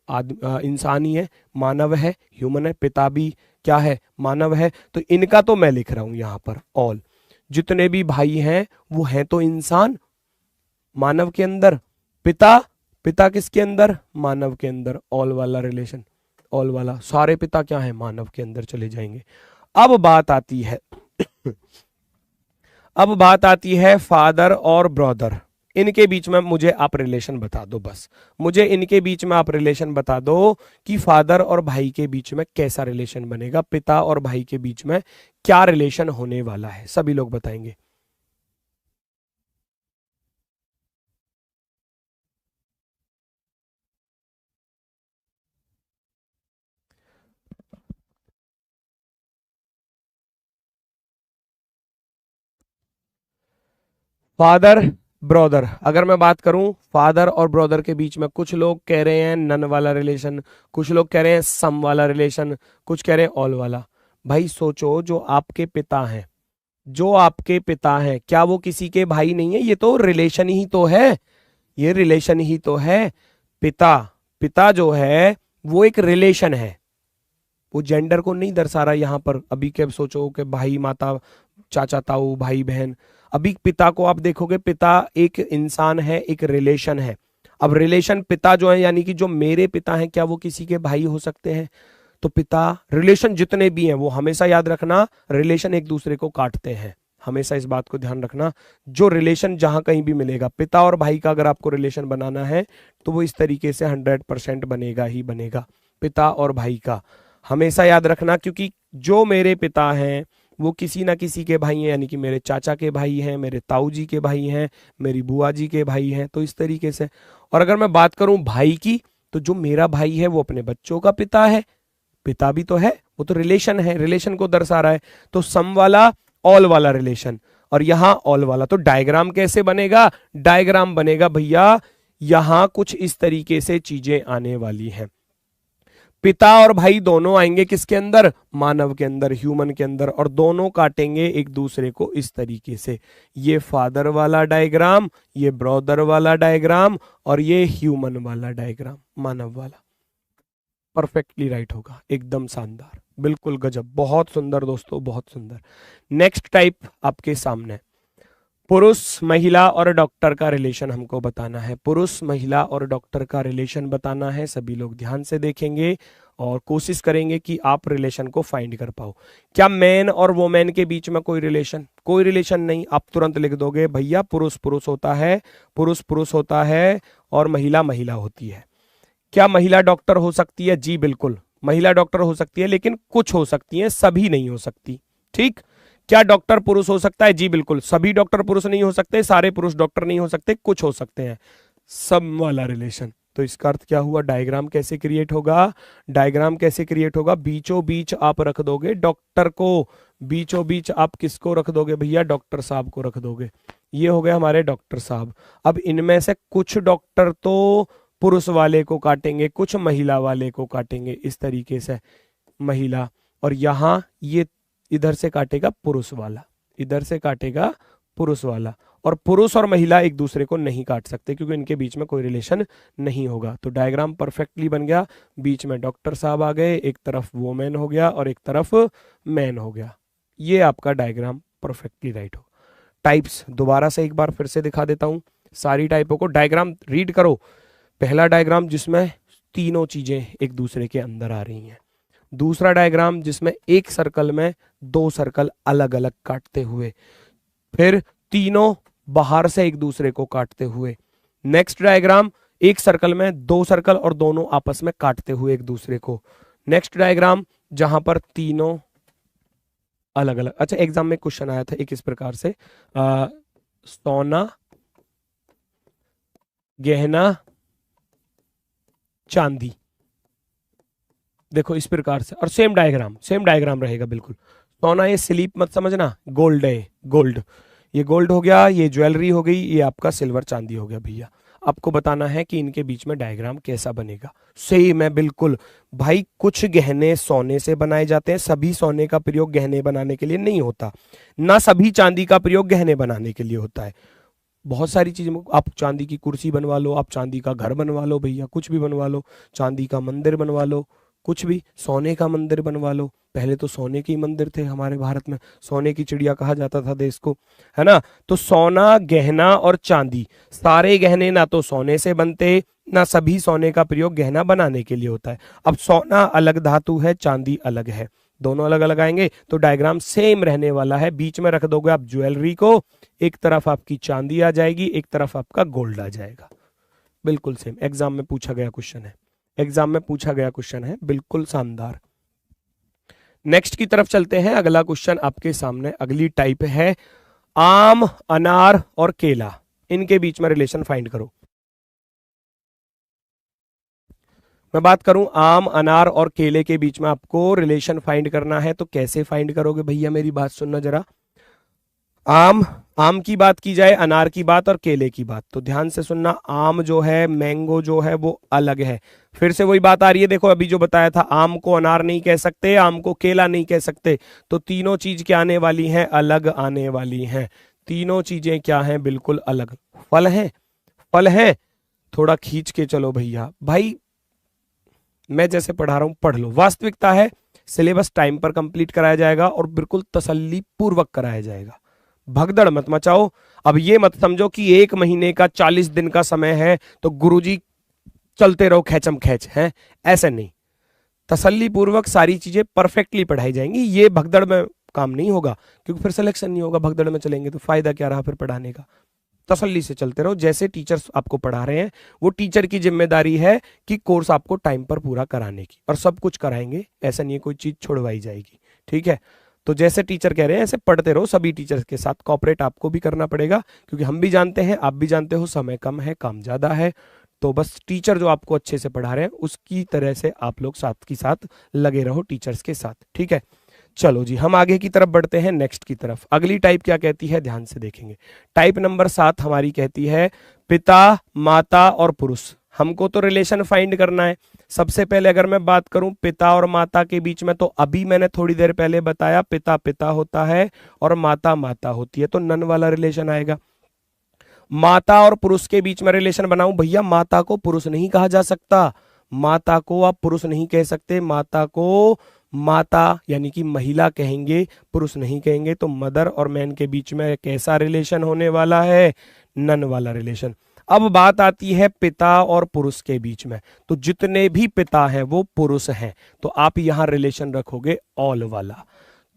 इंसान ही है, मानव है, ह्यूमन है, पिता भी क्या है? मानव है। तो इनका तो मैं लिख रहा हूं यहां पर ऑल, जितने भी भाई हैं वो हैं तो इंसान, मानव के अंदर। पिता किसके अंदर? मानव के अंदर, ऑल वाला रिलेशन, ऑल वाला, सारे पिता क्या है? मानव के अंदर चले जाएंगे। अब बात आती है अब बात आती है फादर और ब्रदर, इनके बीच में मुझे आप रिलेशन बता दो, बस मुझे इनके बीच में आप रिलेशन बता दो कि फादर और भाई के बीच में कैसा रिलेशन बनेगा, पिता और भाई के बीच में क्या रिलेशन होने वाला है, सभी लोग बताएंगे। फादर ब्रदर, अगर मैं बात करूं फादर और ब्रदर के बीच में, कुछ लोग कह रहे हैं नन वाला रिलेशन, कुछ लोग कह रहे हैं सम वाला रिलेशन, कुछ कह रहे हैं ऑल वाला। भाई सोचो, जो आपके पिता हैं, जो आपके पिता हैं, क्या वो किसी के भाई नहीं है? ये तो रिलेशन ही तो है, ये रिलेशन ही तो है। पिता, पिता जो है वो एक रिलेशन है, वो जेंडर को नहीं दर्शा रहा यहां पर। अभी क्या सोचो कि भाई माता, चाचा ताऊ, भाई बहन, अभी पिता को आप देखोगे, पिता एक इंसान है, एक रिलेशन है। अब रिलेशन पिता जो है, यानी कि जो मेरे पिता हैं, क्या वो किसी के भाई हो सकते हैं? तो पिता, रिलेशन जितने भी हैं वो हमेशा याद रखना, रिलेशन एक दूसरे को काटते हैं, हमेशा इस बात को ध्यान रखना। जो रिलेशन जहां कहीं भी मिलेगा, पिता और भाई का अगर आपको रिलेशन बनाना है तो वो इस तरीके से 100% बनेगा ही बनेगा, पिता और भाई का, हमेशा याद रखना। क्योंकि जो मेरे पिता हैं वो किसी ना किसी के भाई हैं, यानी कि मेरे चाचा के भाई हैं, मेरे ताऊ जी के भाई हैं, मेरी बुआ जी के भाई हैं, तो इस तरीके से। और अगर मैं बात करूं भाई की, तो जो मेरा भाई है वो अपने बच्चों का पिता है, पिता भी तो है, वो तो रिलेशन है, रिलेशन को दर्शा रहा है। तो सम वाला ऑल वाला रिलेशन, और यहां ऑल वाला। तो डायग्राम कैसे बनेगा? डायग्राम बनेगा भैया यहां कुछ इस तरीके से चीजें आने वाली हैं। पिता और भाई दोनों आएंगे किसके अंदर? मानव के अंदर, ह्यूमन के अंदर, और दोनों काटेंगे एक दूसरे को इस तरीके से। ये फादर वाला डायग्राम, ये ब्रदर वाला डायग्राम, और ये ह्यूमन वाला डायग्राम, मानव वाला। परफेक्टली राइट होगा, एकदम शानदार, बिल्कुल गजब, बहुत सुंदर दोस्तों, बहुत सुंदर। नेक्स्ट टाइप आपके सामने, पुरुष महिला और डॉक्टर का रिलेशन हमको बताना है। पुरुष महिला और डॉक्टर का रिलेशन बताना है। सभी लोग ध्यान से देखेंगे और कोशिश करेंगे कि आप रिलेशन को फाइंड कर पाओ। क्या मैन और वोमेन के बीच में कोई रिलेशन? कोई रिलेशन नहीं। आप तुरंत लिख दोगे भैया पुरुष पुरुष होता है, पुरुष पुरुष होता है, और महिला महिला होती है। क्या महिला डॉक्टर हो सकती है? जी बिल्कुल, महिला डॉक्टर हो सकती है, लेकिन कुछ हो सकती है, सभी नहीं हो सकती। ठीक। क्या डॉक्टर पुरुष हो सकता है? जी बिल्कुल, सभी डॉक्टर पुरुष नहीं हो सकते, सारे पुरुष डॉक्टर नहीं हो सकते, कुछ हो सकते हैं। सम वाला रिलेशन। तो इसका अर्थ क्या हुआ? डायग्राम कैसे क्रिएट होगा? डायग्राम कैसे क्रिएट होगा? बीचों बीच आप रख दोगे डॉक्टर को, बीचों बीच आप किसको रख दोगे भैया? डॉक्टर साहब को रख दोगे। ये हो गए हमारे डॉक्टर साहब। अब इनमें से कुछ डॉक्टर तो पुरुष वाले को काटेंगे, कुछ महिला वाले को काटेंगे, इस तरीके से महिला, और यहां ये इधर से काटेगा पुरुष वाला, इधर से काटेगा पुरुष वाला। और पुरुष और महिला एक दूसरे को नहीं काट सकते क्योंकि इनके बीच में कोई रिलेशन नहीं होगा। तो डायग्राम परफेक्टली बन गया। बीच में डॉक्टर साहब आ गए, एक तरफ वोमेन हो गया और एक तरफ मैन हो गया। ये आपका डायग्राम परफेक्टली राइट हो। टाइप्स दोबारा से एक बार फिर से दिखा देता हूं, सारी टाइपों को। डायग्राम रीड करो। पहला डायग्राम जिसमें तीनों चीजें एक दूसरे के अंदर आ रही हैं। दूसरा डायग्राम जिसमें एक सर्कल में दो सर्कल अलग अलग काटते हुए, फिर तीनों बाहर से एक दूसरे को काटते हुए। नेक्स्ट डायग्राम एक सर्कल में दो सर्कल और दोनों आपस में काटते हुए एक दूसरे को। नेक्स्ट डायग्राम जहां पर तीनों अलग अलग। अच्छा, एग्जाम में क्वेश्चन आया था एक इस प्रकार से, सोना गहना चांदी, देखो इस प्रकार से, और सेम डायग्राम रहेगा बिल्कुल। सोना ये स्लीप मत समझना, गोल्ड है, गोल्ड, ये गोल्ड हो गया, ये ज्वेलरी हो गई, ये आपका सिल्वर चांदी हो गया भैया। आपको बताना है कि इनके बीच में डायग्राम कैसा बनेगा। सेम है बिल्कुल भाई। कुछ गहने सोने से बनाए जाते हैं, सभी सोने का प्रयोग गहने बनाने के लिए नहीं होता, ना सभी चांदी का प्रयोग गहने बनाने के लिए होता है। बहुत सारी चीजें, आप चांदी की कुर्सी बनवा लो, आप चांदी का घर बनवा लो भैया, कुछ भी बनवा लो, चांदी का मंदिर बनवा लो, कुछ भी, सोने का मंदिर बनवा लो। पहले तो सोने के ही मंदिर थे हमारे भारत में, सोने की चिड़िया कहा जाता था देश को, है ना। तो सोना गहना और चांदी, सारे गहने ना तो सोने से बनते, ना सभी सोने का प्रयोग गहना बनाने के लिए होता है। अब सोना अलग धातु है, चांदी अलग है, दोनों अलग अलग आएंगे, तो डायग्राम सेम रहने वाला है। बीच में रख दोगे आप ज्वेलरी को, एक तरफ आपकी चांदी आ जाएगी, एक तरफ आपका गोल्ड आ जाएगा, बिल्कुल सेम। एग्जाम में पूछा गया क्वेश्चन है, एग्जाम में पूछा गया क्वेश्चन है, बिल्कुल शानदार। नेक्स्ट की तरफ चलते हैं। अगला क्वेश्चन आपके सामने, अगली टाइप है आम, अनार और केला, इनके बीच में रिलेशन फाइंड करो। मैं बात करूं आम, अनार और केले के बीच में आपको रिलेशन फाइंड करना है, तो कैसे फाइंड करोगे भैया? मेरी बात सुनना जरा। आम की बात की जाए, अनार की बात और केले की बात, तो ध्यान से सुनना। आम जो है, मैंगो जो है, वो अलग है। फिर से वही बात आ रही है, देखो अभी जो बताया था, आम को अनार नहीं कह सकते, आम को केला नहीं कह सकते, तो तीनों चीज क्या आने वाली हैं? अलग आने वाली हैं। तीनों चीजें क्या हैं? बिल्कुल अलग। फल है, फल है, थोड़ा खींच के चलो भैया। भाई मैं जैसे पढ़ा रहा हूं पढ़ लो। वास्तविकता है, सिलेबस टाइम पर कंप्लीट कराया जाएगा और बिल्कुल तसल्ली पूर्वक कराया जाएगा। भगदड़ मत मचाओ। अब ये मत समझो कि 1 महीने का 40 दिन का समय है तो गुरुजी चलते रहो खेचम खेच, है ऐसे नहीं। तसल्ली पूर्वक सारी चीजें परफेक्टली पढ़ाई जाएंगी। ये भगदड़ में काम नहीं होगा, क्योंकि फिर सिलेक्शन नहीं होगा। भगदड़ में चलेंगे तो फायदा क्या रहा फिर पढ़ाने का। तसल्ली से चलते रहो। जैसे टीचर्स आपको पढ़ा रहे हैं, वो टीचर की जिम्मेदारी है कि कोर्स आपको टाइम पर पूरा कराने की, और सब कुछ कराएंगे, ऐसा नहीं है कोई चीज छोड़वाई जाएगी। ठीक है, तो जैसे टीचर कह रहे हैं ऐसे पढ़ते रहो। सभी टीचर्स के साथ कॉपरेट आपको भी करना पड़ेगा, क्योंकि हम भी जानते हैं, आप भी जानते हो, समय कम है, काम ज्यादा है। तो बस टीचर जो आपको अच्छे से पढ़ा रहे हैं उसकी तरह से आप लोग साथ की साथ लगे रहो टीचर्स के साथ, ठीक है। चलो जी, हम आगे की तरफ बढ़ते हैं, नेक्स्ट की तरफ। अगली टाइप क्या कहती है, ध्यान से देखेंगे। टाइप नंबर 7 हमारी कहती है पिता, माता और पुरुष। हमको तो रिलेशन फाइंड करना है। सबसे पहले अगर मैं बात करूं पिता और माता के बीच में, तो अभी मैंने थोड़ी देर पहले बताया पिता पिता होता है और माता माता होती है, तो नन वाला रिलेशन आएगा। माता और पुरुष के बीच में रिलेशन बनाऊं, भैया माता को पुरुष नहीं कहा जा सकता, माता को आप पुरुष नहीं कह सकते, माता को माता यानी कि महिला कहेंगे, पुरुष नहीं कहेंगे। तो मदर और मैन के बीच में कैसा रिलेशन होने वाला है, नन वाला रिलेशन। अब बात आती है पिता और पुरुष के बीच में, तो जितने भी पिता हैं वो पुरुष हैं, तो आप यहां रिलेशन रखोगे ऑल वाला।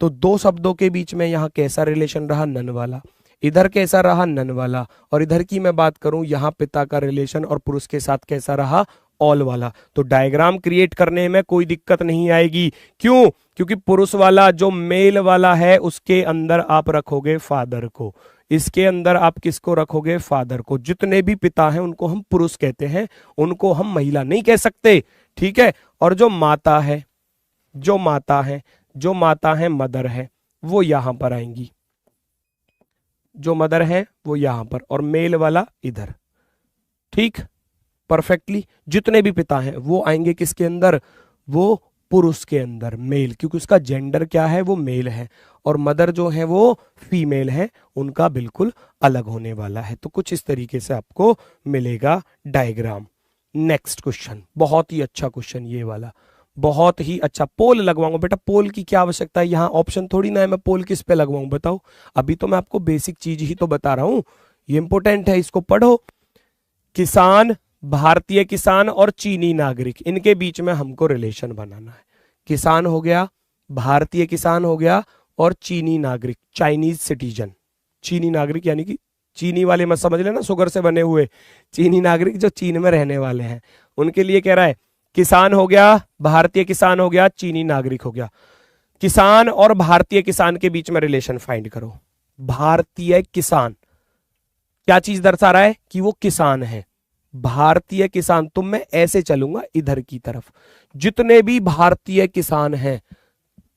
तो दो शब्दों के बीच में यहां कैसा रिलेशन रहा, नन वाला। इधर कैसा रहा, नन वाला। और इधर की मैं बात करूं, यहां पिता का रिलेशन और पुरुष के साथ कैसा रहा, ऑल वाला। तो डायग्राम क्रिएट करने में कोई दिक्कत नहीं आएगी। क्यों? क्योंकि पुरुष वाला जो मेल वाला है उसके अंदर आप रखोगे फादर को, इसके अंदर आप किसको रखोगे, फादर को। जितने भी पिता हैं उनको हम पुरुष कहते हैं, उनको हम महिला नहीं कह सकते, ठीक है। और जो माता है, जो माता है मदर है, वो यहां पर आएंगी, जो मदर है वो यहां पर, और मेल वाला इधर, ठीक, परफेक्टली। जितने भी पिता हैं वो आएंगे किसके अंदर, वो पुरुष के अंदर, मेल, क्योंकि उसका जेंडर क्या है, वो मेल है। और मदर जो है वो फीमेल है, उनका बिल्कुल अलग होने वाला है। तो कुछ इस तरीके से आपको मिलेगा डायग्राम। नेक्स्ट क्वेश्चन, बहुत ही अच्छा क्वेश्चन ये वाला, बहुत ही अच्छा। पोल लगवाऊंगा बेटा, पोल की क्या आवश्यकता है, यहाँ ऑप्शन थोड़ी ना है मैं पोल किस पे लगवाऊं, बताओ। अभी तो मैं आपको बेसिक चीज ही तो बता रहा हूं, ये इंपॉर्टेंट है, इसको पढ़ो। किसान, भारतीय किसान और चीनी नागरिक, इनके बीच में हमको रिलेशन बनाना है। किसान हो गया, भारतीय किसान हो गया, और चीनी नागरिक, चाइनीज सिटीजन। चीनी नागरिक यानी कि चीनी वाले मत समझ लेना शुगर से बने हुए, चीनी नागरिक जो चीन में रहने वाले हैं उनके लिए कह रहा है। किसान हो गया, भारतीय किसान हो गया, चीनी नागरिक हो गया। किसान और भारतीय किसान के बीच में रिलेशन फाइंड करो। भारतीय किसान क्या चीज दर्शा रहा है कि वो किसान है, भारतीय किसान। तो मैं ऐसे चलूंगा इधर की तरफ, जितने भी भारतीय किसान हैं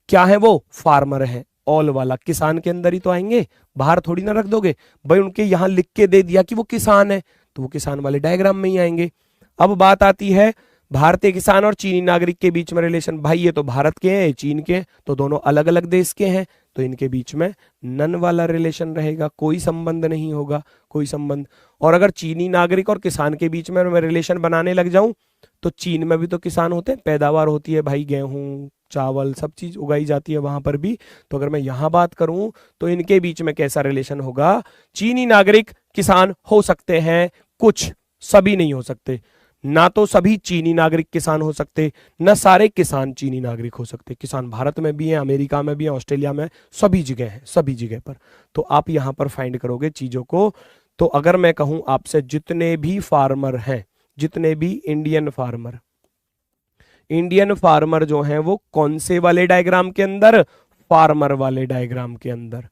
क्या है, वो फार्मर है, ऑल वाला। किसान के अंदर ही तो आएंगे, बाहर थोड़ी ना रख दोगे भाई, उनके यहां लिख के दे दिया कि वो किसान है, तो वो किसान वाले डायग्राम में ही आएंगे। अब बात आती है भारतीय किसान और चीनी नागरिक के बीच में रिलेशन। भाई ये तो भारत के हैं, चीन के, तो दोनों अलग अलग देश के हैं, तो इनके बीच में नन वाला रिलेशन रहेगा, कोई संबंध नहीं होगा, कोई संबंध। और अगर चीनी नागरिक और किसान के बीच में मैं रिलेशन बनाने लग जाऊं, तो चीन में भी तो किसान होते हैं, पैदावार होती है भाई, गेहूं चावल सब चीज उगाई जाती है वहां पर भी। तो अगर मैं यहां बात करूं तो इनके बीच में कैसा रिलेशन होगा, चीनी नागरिक किसान हो सकते हैं कुछ, सभी नहीं हो सकते। ना तो सभी चीनी नागरिक किसान हो सकते, ना सारे किसान चीनी नागरिक हो सकते। किसान भारत में भी हैं, अमेरिका में भी हैं, ऑस्ट्रेलिया में, सभी जगह है, सभी जगह पर। तो आप यहां पर फाइंड करोगे चीजों को। तो अगर मैं कहूं आपसे, जितने भी फार्मर हैं, जितने भी इंडियन फार्मर जो हैं वो कौन से वाले डायग्राम के अंदर, फार्मर वाले डायग्राम के अंदर,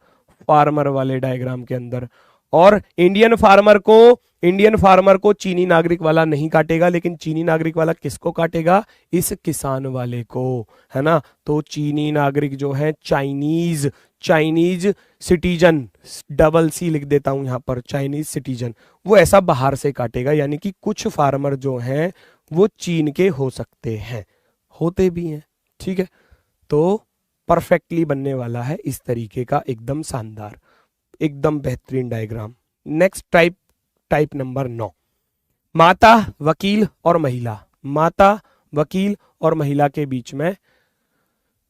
फार्मर वाले डायग्राम के अंदर। और इंडियन फार्मर को चीनी नागरिक वाला नहीं काटेगा, लेकिन चीनी नागरिक वाला किसको काटेगा, इस किसान वाले को, है ना। तो चीनी नागरिक जो है चाइनीज सिटीजन, डबल सी लिख देता हूं यहां पर, चाइनीज सिटीजन, वो ऐसा बाहर से काटेगा। यानी कि कुछ फार्मर जो हैं वो चीन के हो सकते हैं, होते भी हैं, ठीक है। तो परफेक्टली बनने वाला है इस तरीके का, एकदम शानदार, एकदम बेहतरीन डायग्राम। नेक्स्ट टाइप नंबर 9, माता, वकील और महिला। माता, वकील और महिला के बीच में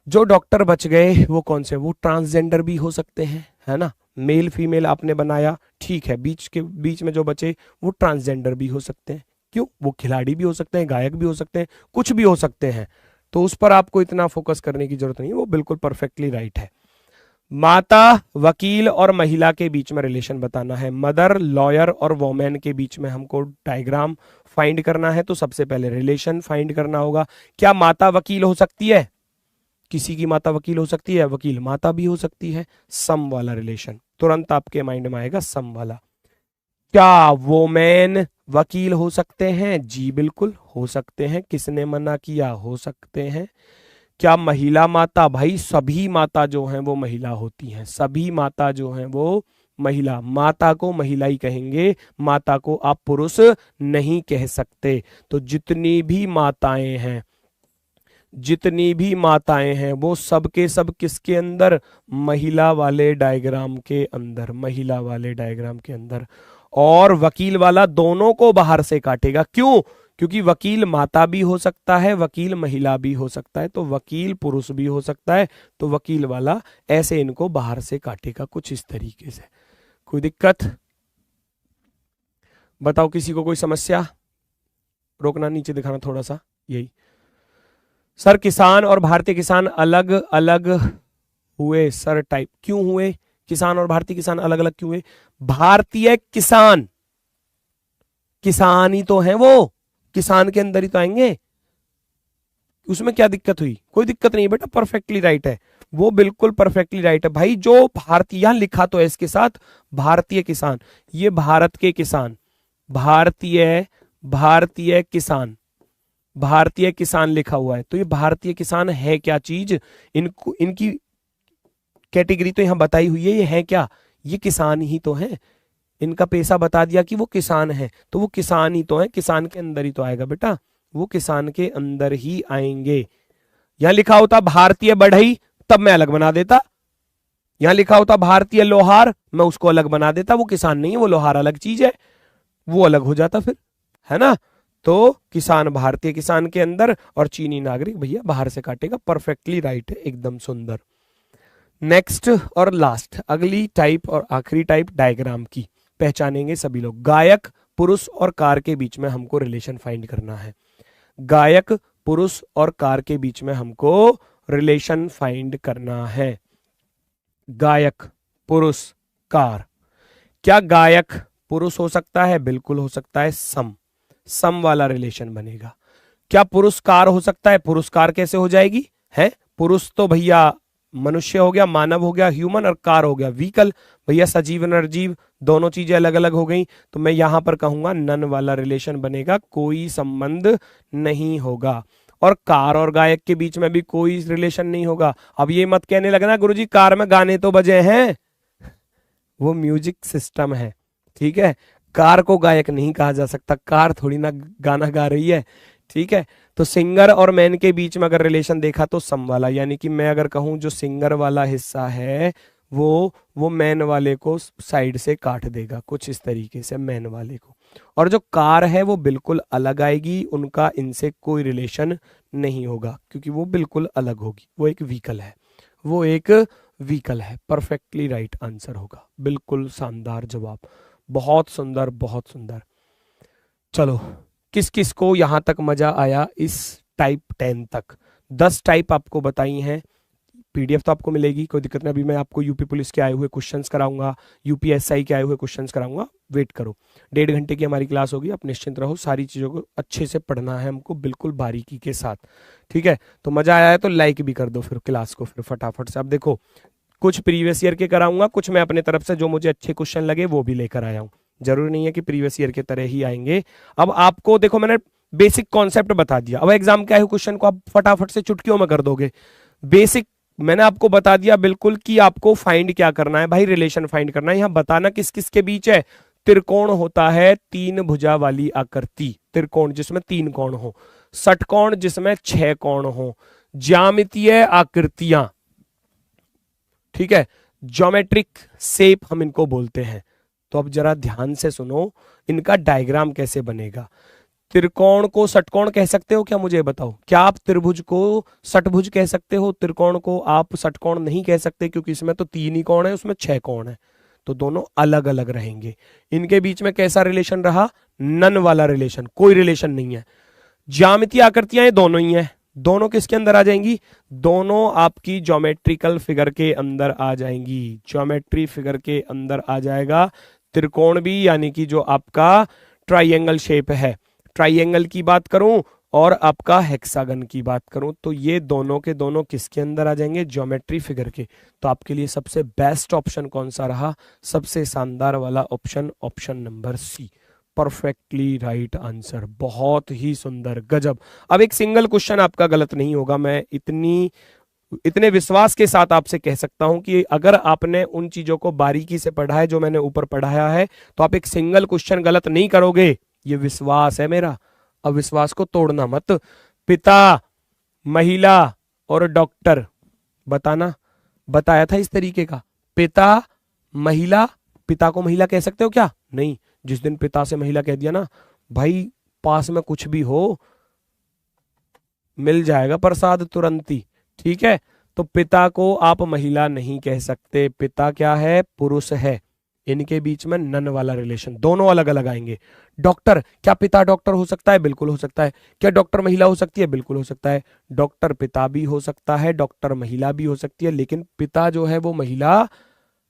जो डॉक्टर बच गए वो कौन से, वो ट्रांसजेंडर भी हो सकते हैं, है ना। मेल फीमेल आपने बनाया, ठीक है, बीच में जो बचे वो ट्रांसजेंडर भी हो सकते हैं। क्यों, वो खिलाड़ी भी हो सकते हैं, गायक भी हो सकते हैं, कुछ भी हो सकते हैं। तो उस पर आपको इतना फोकस करने की जरूरत नहीं है, वो बिल्कुल परफेक्टली राइट है। माता, वकील और महिला के बीच में रिलेशन बताना है। मदर, लॉयर और वोमेन के बीच में हमको डायग्राम फाइंड करना है। तो सबसे पहले रिलेशन फाइंड करना होगा। क्या माता वकील हो सकती है, किसी की माता वकील हो सकती है, वकील माता भी हो सकती है। सम वाला रिलेशन तुरंत आपके माइंड में आएगा, सम वाला। क्या वोमेन वकील हो सकते हैं? जी बिल्कुल हो सकते हैं। किसने मना किया? हो सकते हैं। क्या महिला माता? भाई सभी माता जो हैं वो महिला होती हैं, सभी माता जो हैं वो महिला, माता को महिला ही कहेंगे, माता को आप पुरुष नहीं कह सकते। तो जितनी भी माताएं हैं वो सब के सब किसके अंदर? महिला वाले डायग्राम के अंदर, महिला वाले डायग्राम के अंदर। और वकील वाला दोनों को बाहर से काटेगा। क्यों? क्योंकि वकील माता भी हो सकता है, वकील महिला भी हो सकता है, तो वकील पुरुष भी हो सकता है, तो वकील वाला ऐसे इनको बाहर से काटेगा कुछ इस तरीके से। कोई दिक्कत? बताओ किसी को कोई समस्या? रोकना, नीचे दिखाना थोड़ा सा। यही सर, किसान और भारतीय किसान अलग अलग हुए सर, टाइप क्यों हुए? किसान और भारतीय किसान अलग अलग क्यों हुए? भारतीय किसान, किसान ही तो है वो, किसान के अंदर ही तो आएंगे, उसमें क्या दिक्कत हुई? कोई दिक्कत नहीं बेटा, परफेक्टली राइट है वो, बिल्कुल परफेक्टली राइट है भाई। जो भारतीय, यहां लिखा तो है इसके साथ भारतीय किसान, ये भारत के किसान, भारतीय किसान, भारतीय किसान लिखा हुआ है, तो ये भारतीय किसान है क्या चीज? इनको, इनकी कैटेगरी तो यहां बताई हुई है, ये है क्या? ये किसान ही तो है, इनका पेशा बता दिया कि वो किसान है, तो वो किसान ही तो है, किसान के अंदर ही तो आएगा बेटा, वो किसान के अंदर ही आएंगे। यहां लिखा होता भारतीय बढ़ई, तब मैं अलग बना देता। यहां लिखा होता भारतीय लोहार, मैं उसको अलग बना देता, वो किसान नहीं है, वो लोहार अलग चीज है, वो अलग हो जाता फिर, है ना? तो किसान भारतीय किसान के अंदर, और चीनी नागरिक भैया बाहर से काटेगा। परफेक्टली राइट है, एकदम सुंदर। नेक्स्ट और लास्ट, अगली टाइप और आखिरी टाइप डायग्राम की पहचानेंगे सभी लोग। गायक पुरुष और कार के बीच में हमको रिलेशन फाइंड करना है। गायक पुरुष और कार के बीच में हमको रिलेशन फाइंड करना है। गायक पुरुष कार, क्या गायक पुरुष हो सकता है? बिल्कुल हो सकता है, सम वाला रिलेशन बनेगा। क्या पुरस्कार हो सकता है? पुरस्कार कैसे हो जाएगी? है पुरुष तो भैया मनुष्य हो गया, मानव हो गया, ह्यूमन, और कार हो गया व्हीकल, भैया सजीव निर्जीव, दोनों चीजें अलग अलग हो गई, तो मैं यहां पर कहूंगा नन वाला रिलेशन बनेगा, कोई संबंध नहीं होगा। और कार और गायक के बीच में भी कोई रिलेशन नहीं होगा। अब ये मत कहने लगना गुरुजी कार में गाने तो बजे हैं, वो म्यूजिक सिस्टम है, ठीक है, कार को गायक नहीं कहा जा सकता, कार थोड़ी ना गाना गा रही है, ठीक है। तो सिंगर और मैन के बीच में अगर रिलेशन देखा तो सम वाला, यानी कि मैं अगर कहूं जो सिंगर वाला हिस्सा है वो मैन वाले को साइड से काट देगा, कुछ इस तरीके से मैन वाले को। और जो कार है वो बिल्कुल अलग आएगी, उनका इनसे कोई रिलेशन नहीं होगा, क्योंकि वो बिल्कुल अलग होगी, वो एक व्हीकल है, वो एक व्हीकल है। परफेक्टली राइट आंसर होगा, बिल्कुल शानदार जवाब, बहुत सुंदर बहुत सुंदर। चलो, किस किस को यहां तक मजा आया इस टाइप 10 तक? 10 टाइप आपको बताई हैं, पीडीएफ तो आपको मिलेगी, कोई दिक्कत नहीं। अभी मैं आपको यूपी पुलिस के आए हुए क्वेश्चंस कराऊंगा, यूपीएसआई के आए हुए क्वेश्चंस कराऊंगा, वेट करो। 1.5 घंटे की हमारी क्लास होगी, आप निश्चिंत रहो, सारी चीजों को अच्छे से पढ़ना है हमको, बिल्कुल बारीकी के साथ, ठीक है। तो मजा आया है तो लाइक भी कर दो फिर क्लास को, फिर फटाफट से। अब देखो, कुछ प्रीवियस ईयर के कराऊंगा, कुछ मैं अपने तरफ से जो मुझे अच्छे क्वेश्चन लगे वो भी लेकर आया हूं, जरूरी नहीं है कि प्रीवियस ईयर के तरह ही आएंगे। अब आपको देखो, मैंने बेसिक कॉन्सेप्ट बता दिया, अब एग्जाम के आए हुए क्वेश्चन को आप फटाफट से चुटकियों में कर दोगे। बेसिक मैंने आपको बता दिया बिल्कुल कि आपको फाइंड क्या करना है भाई, रिलेशन फाइंड करना है। यहां बताना किस किस के बीच है। त्रिकोण होता है 3 भुजा वाली आकृति, त्रिकोण जिसमें 3 कोण हो, षटकोण जिसमें 6 कोण हो, ज्यामितीय आकृतियां, ठीक है, ज्योमेट्रिक शेप हम इनको बोलते हैं। तो अब जरा ध्यान से सुनो, इनका डायग्राम कैसे बनेगा। त्रिकोण को षटकोण कह सकते हो क्या, मुझे बताओ? क्या आप त्रिभुज को षटभुज कह सकते हो? त्रिकोण को आप षटकोण नहीं कह सकते, क्योंकि इसमें तो 3 ही कोण है, उसमें 6 कोण है, तो दोनों अलग अलग रहेंगे। इनके बीच में कैसा रिलेशन रहा? नन वाला रिलेशन, कोई रिलेशन नहीं है। ज्यामितीय आकृतियां दोनों ही है, दोनों किसके अंदर आ जाएंगी? दोनों आपकी ज्योमेट्रिकल फिगर के अंदर आ जाएंगी, ज्योमेट्री फिगर के अंदर आ जाएगा त्रिकोण भी, यानी कि जो आपका ट्राइंगल शेप है, ट्राइंगल की बात करूं और आपका हेक्सागन की बात करूं, तो ये दोनों के दोनों किसके अंदर आ जाएंगे? ज्योमेट्री फिगर के। तो आपके लिए सबसे बेस्ट ऑप्शन कौन सा रहा? सबसे शानदार वाला option, option number C, perfectly right answer, बहुत ही सुंदर, गजब। अब एक सिंगल क्वेश्चन आपका गलत नहीं होगा, मैं इतने विश्वास के साथ आपसे कह सकता हूं कि अगर आपने उन चीजों को बारीकी से पढ़ा है जो मैंने ऊपर पढ़ाया है तो आप एक सिंगल क्वेश्चन गलत नहीं करोगे, ये विश्वास है मेरा। अब विश्वास को तोड़ना मत। पिता, महिला और डॉक्टर, बताना, बताया था इस तरीके का। पिता, महिला, पिता को महिला कह सकते हो क्या? नहीं। जिस दिन पिता से महिला कह दिया ना भाई, पास में कुछ भी हो मिल जाएगा प्रसाद तुरंत ही, ठीक है। तो पिता को आप महिला नहीं कह सकते, पिता क्या है? पुरुष है। इनके बीच में नन वाला रिलेशन, दोनों अलग अलग आएंगे। डॉक्टर, क्या पिता डॉक्टर हो सकता है? बिल्कुल हो सकता है। क्या डॉक्टर महिला हो सकती है? बिल्कुल हो सकता है। डॉक्टर पिता भी हो सकता है, डॉक्टर महिला भी हो सकती है, लेकिन पिता जो है वो महिला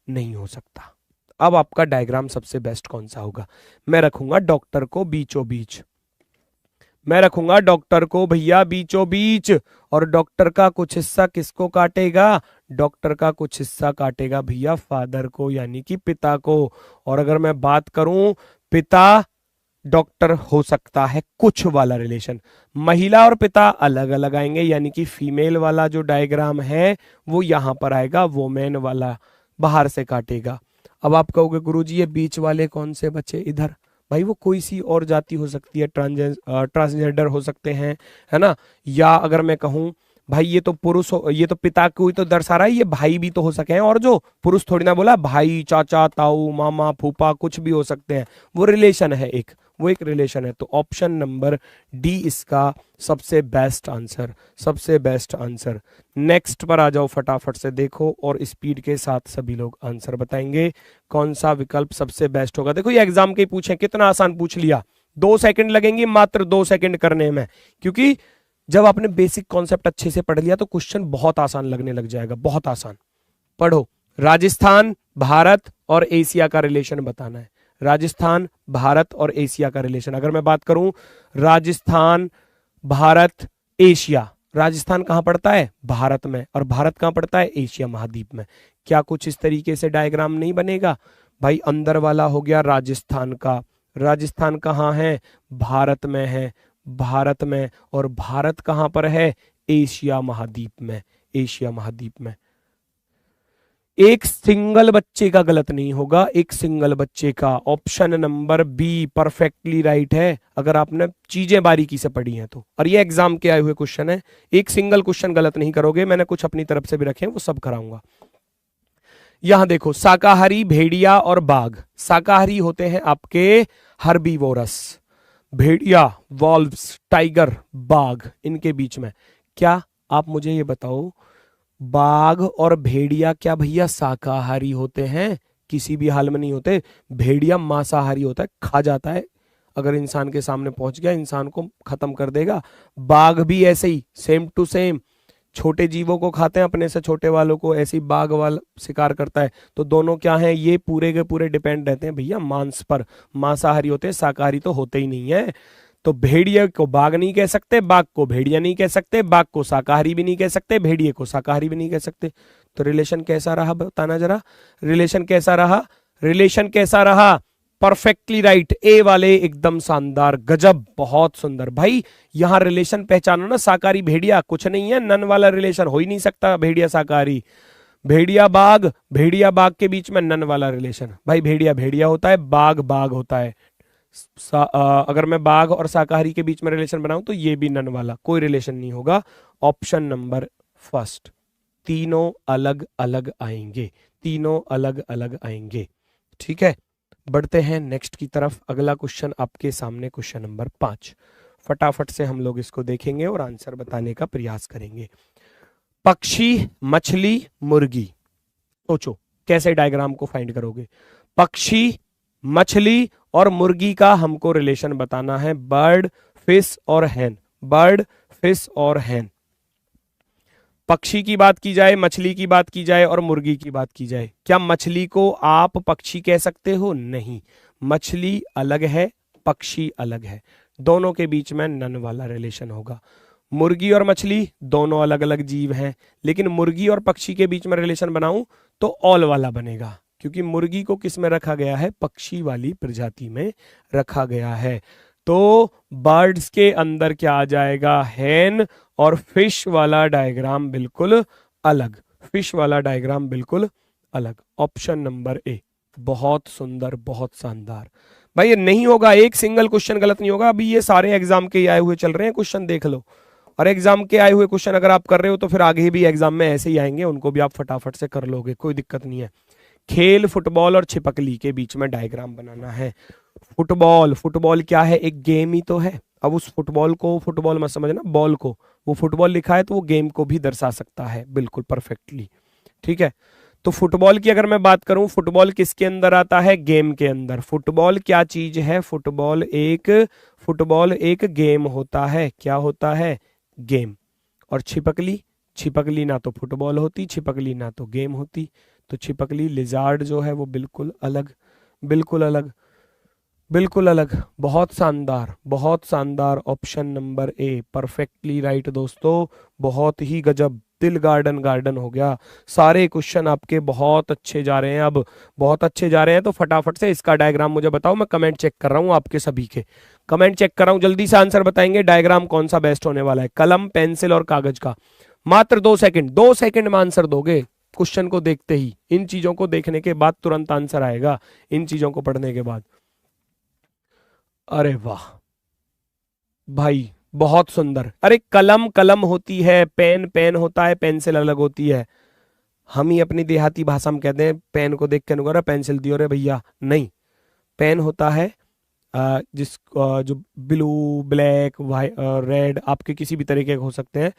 नहीं हो सकता। अब आपका डायग्राम सबसे बेस्ट कौन सा होगा? मैं रखूंगा डॉक्टर को बीचों बीच, मैं रखूंगा डॉक्टर को भैया बीचों बीच, और डॉक्टर का कुछ हिस्सा किसको काटेगा? डॉक्टर का कुछ हिस्सा काटेगा भैया फादर को, यानी कि पिता को। और अगर मैं बात करूं, पिता डॉक्टर हो सकता है कुछ वाला रिलेशन, महिला और पिता अलग अलग आएंगे, यानी कि फीमेल वाला जो डायग्राम है वो यहां पर आएगा, वोमेन वाला बाहर से काटेगा। अब आप कहोगे गुरुजी ये बीच वाले कौन से बचे इधर? भाई वो कोई सी और जाति हो सकती है, ट्रांसजेंडर हो सकते हैं, है ना। या अगर मैं कहूं भाई ये तो पुरुष हो, ये तो पिता को ही तो दर्शा रहा है, ये भाई भी तो हो सके हैं, और जो पुरुष थोड़ी ना बोला, भाई, चाचा, ताऊ, मामा, फूफा कुछ भी हो सकते हैं, वो रिलेशन है एक, वो एक रिलेशन है। तो ऑप्शन नंबर डी इसका सबसे बेस्ट आंसर, सबसे बेस्ट आंसर। नेक्स्ट पर आ जाओ, फटाफट से देखो और स्पीड के साथ सभी लोग आंसर बताएंगे कौन सा विकल्प सबसे बेस्ट होगा। देखो ये एग्जाम के पूछे, कितना आसान पूछ लिया, 2 सेकंड लगेंगे, मात्र 2 सेकंड करने में, क्योंकि जब आपने बेसिक कॉन्सेप्ट अच्छे से पढ़ लिया तो क्वेश्चन बहुत आसान लगने लग जाएगा, बहुत आसान। पढ़ो, राजस्थान, भारत और एशिया का रिलेशन बताना है। राजस्थान, भारत और एशिया का रिलेशन, अगर मैं बात करूं राजस्थान, भारत, एशिया, राजस्थान कहां पड़ता है? भारत में, और भारत कहां पड़ता है? एशिया महाद्वीप में। क्या कुछ इस तरीके से डायग्राम नहीं बनेगा? भाई अंदर वाला हो गया राजस्थान का, राजस्थान कहां है? भारत में है, भारत में, और भारत कहां पर है? एशिया महाद्वीप में, एशिया महाद्वीप में। एक सिंगल बच्चे का गलत नहीं होगा, एक सिंगल बच्चे का। Option number be perfectly right है, अगर आपने चीजें बारीकी से पढ़ी हैं तो। और ये एग्जाम के आए हुए क्वेश्चन है, एक सिंगल क्वेश्चन गलत नहीं करोगे, मैंने कुछ अपनी तरफ से भी रखे हैं वो सब कराऊंगा। यहां देखो, शाकाहारी, भेड़िया और बाघ। शाकाहारी होते हैं आपके हर्बीवोरस, भेड़िया, वॉल्व्स, टाइगर, बाघ, इनके बीच में क्या, आप मुझे ये बताओ, बाघ और भेड़िया क्या भैया शाकाहारी होते हैं? किसी भी हाल में नहीं होते। भेड़िया मांसाहारी होता है, खा जाता है, अगर इंसान के सामने पहुंच गया इंसान को खत्म कर देगा। बाघ भी ऐसे ही, सेम टू सेम, छोटे जीवों को खाते हैं, अपने से छोटे वालों को, ऐसी बाघ वाला शिकार करता है। तो दोनों क्या हैं? ये पूरे के पूरे डिपेंड रहते हैं भैया मांस पर, मांसाहारी होते हैं, शाकाहारी तो होते ही नहीं है। तो भेड़िया को बाघ नहीं कह सकते, बाघ को भेड़िया नहीं कह सकते, बाघ को शाकाहारी भी नहीं कह सकते, भेड़िए को शाकाहारी भी नहीं कह सकते। तो रिलेशन कैसा रहा बताना जरा, रिलेशन कैसा रहा? रिलेशन कैसा रहा? परफेक्टली राइट, ए वाले एकदम शानदार, गजब, बहुत सुंदर। भाई यहां रिलेशन पहचानो ना, शाकाहारी भेड़िया कुछ नहीं है, नन वाला रिलेशन हो ही नहीं सकता, भेड़िया शाकाहारी, भेड़िया बाघ, भेड़िया बाघ के बीच में नन वाला रिलेशन। भाई भेड़िया भेड़िया होता है, बाघ बाघ होता है। अगर मैं बाघ और शाकाहारी के बीच में रिलेशन बनाऊं तो ये भी नन वाला, कोई रिलेशन नहीं होगा। ऑप्शन नंबर फर्स्ट, तीनों अलग अलग आएंगे, तीनों अलग अलग आएंगे, ठीक है। बढ़ते हैं नेक्स्ट की तरफ, अगला क्वेश्चन आपके सामने, क्वेश्चन नंबर 5। फटाफट से हम लोग इसको देखेंगे और आंसर बताने का प्रयास करेंगे। पक्षी, मछली, मुर्गी, सोचो कैसे डायग्राम को फाइंड करोगे। पक्षी, मछली और मुर्गी का हमको रिलेशन बताना है, बर्ड, फिश और हैन, बर्ड, फिश और हैन। पक्षी की बात की जाए, मछली की बात की जाए और मुर्गी की बात की जाए, क्या मछली को आप पक्षी कह सकते हो? नहीं, मछली अलग है, पक्षी अलग है, दोनों के बीच में नन वाला रिलेशन होगा। मुर्गी और मछली दोनों अलग अलग जीव हैं, लेकिन मुर्गी और पक्षी के बीच में रिलेशन बनाऊं तो ऑल वाला बनेगा, क्योंकि मुर्गी को किस में रखा गया है, पक्षी वाली प्रजाति में रखा गया है। तो बर्ड्स के अंदर क्या आ जाएगा, हैन, और फिश वाला डायग्राम बिल्कुल अलग, फिश वाला डायग्राम बिल्कुल अलग। ऑप्शन नंबर ए, बहुत सुंदर, बहुत शानदार। भाई ये नहीं होगा, एक सिंगल क्वेश्चन गलत नहीं होगा। अभी ये सारे एग्जाम के आए हुए चल रहे हैं क्वेश्चन, देख लो। और एग्जाम के आए हुए क्वेश्चन अगर आप कर रहे हो तो फिर आगे भी एग्जाम में ऐसे ही आएंगे, उनको भी आप फटाफट से कर लोगे, कोई दिक्कत नहीं है। खेल, फुटबॉल और छिपकली के बीच में डायग्राम बनाना है। फुटबॉल, फुटबॉल क्या है, एक गेम ही तो है। अब उस फुटबॉल को फुटबॉल मत समझना, बॉल को, वो फुटबॉल लिखा है तो वो गेम को भी दर्शा सकता है बिल्कुल परफेक्टली, ठीक है। तो फुटबॉल की अगर मैं बात करूं, फुटबॉल किसके अंदर आता है, गेम के अंदर। फुटबॉल क्या चीज है, फुटबॉल एक गेम होता है, क्या होता है, गेम। और छिपकली, छिपकली ना तो फुटबॉल होती, छिपकली ना तो गेम होती। तो छिपकली, लिजार्ड जो है वो बिल्कुल अलग, बिल्कुल अलग, बिल्कुल अलग। बहुत शानदार, बहुत शानदार। Option number A perfectly right दोस्तों, बहुत ही गजब, दिल गार्डन गार्डन हो गया। सारे क्वेश्चन आपके बहुत अच्छे जा रहे हैं, अब बहुत अच्छे जा रहे हैं। तो फटाफट से इसका डायग्राम मुझे बताओ, मैं कमेंट चेक कर रहा हूं, आपके सभी के कमेंट चेक कर रहा हूं। जल्दी से आंसर बताएंगे, डायग्राम कौन सा बेस्ट होने वाला है, कलम, पेंसिल और कागज का। मात्र 2 सेकंड, 2 सेकंड में आंसर दोगे क्वेश्चन को देखते ही। इन चीजों को देखने के बाद तुरंत आंसर आएगा, इन चीजों को पढ़ने के बाद। अरे वाह भाई, बहुत सुंदर। अरे कलम कलम होती है, पेन पेन होता है, पेंसिल अलग होती है। हम ही अपनी देहाती भाषा में कहते हैं, पेन को देख के नुकरा पेंसिल दियो रे भैया, नहीं। पेन होता है जो ब्लू, ब्लैक, वाइट, रेड, आपके किसी भी तरीके के हो सकते हैं।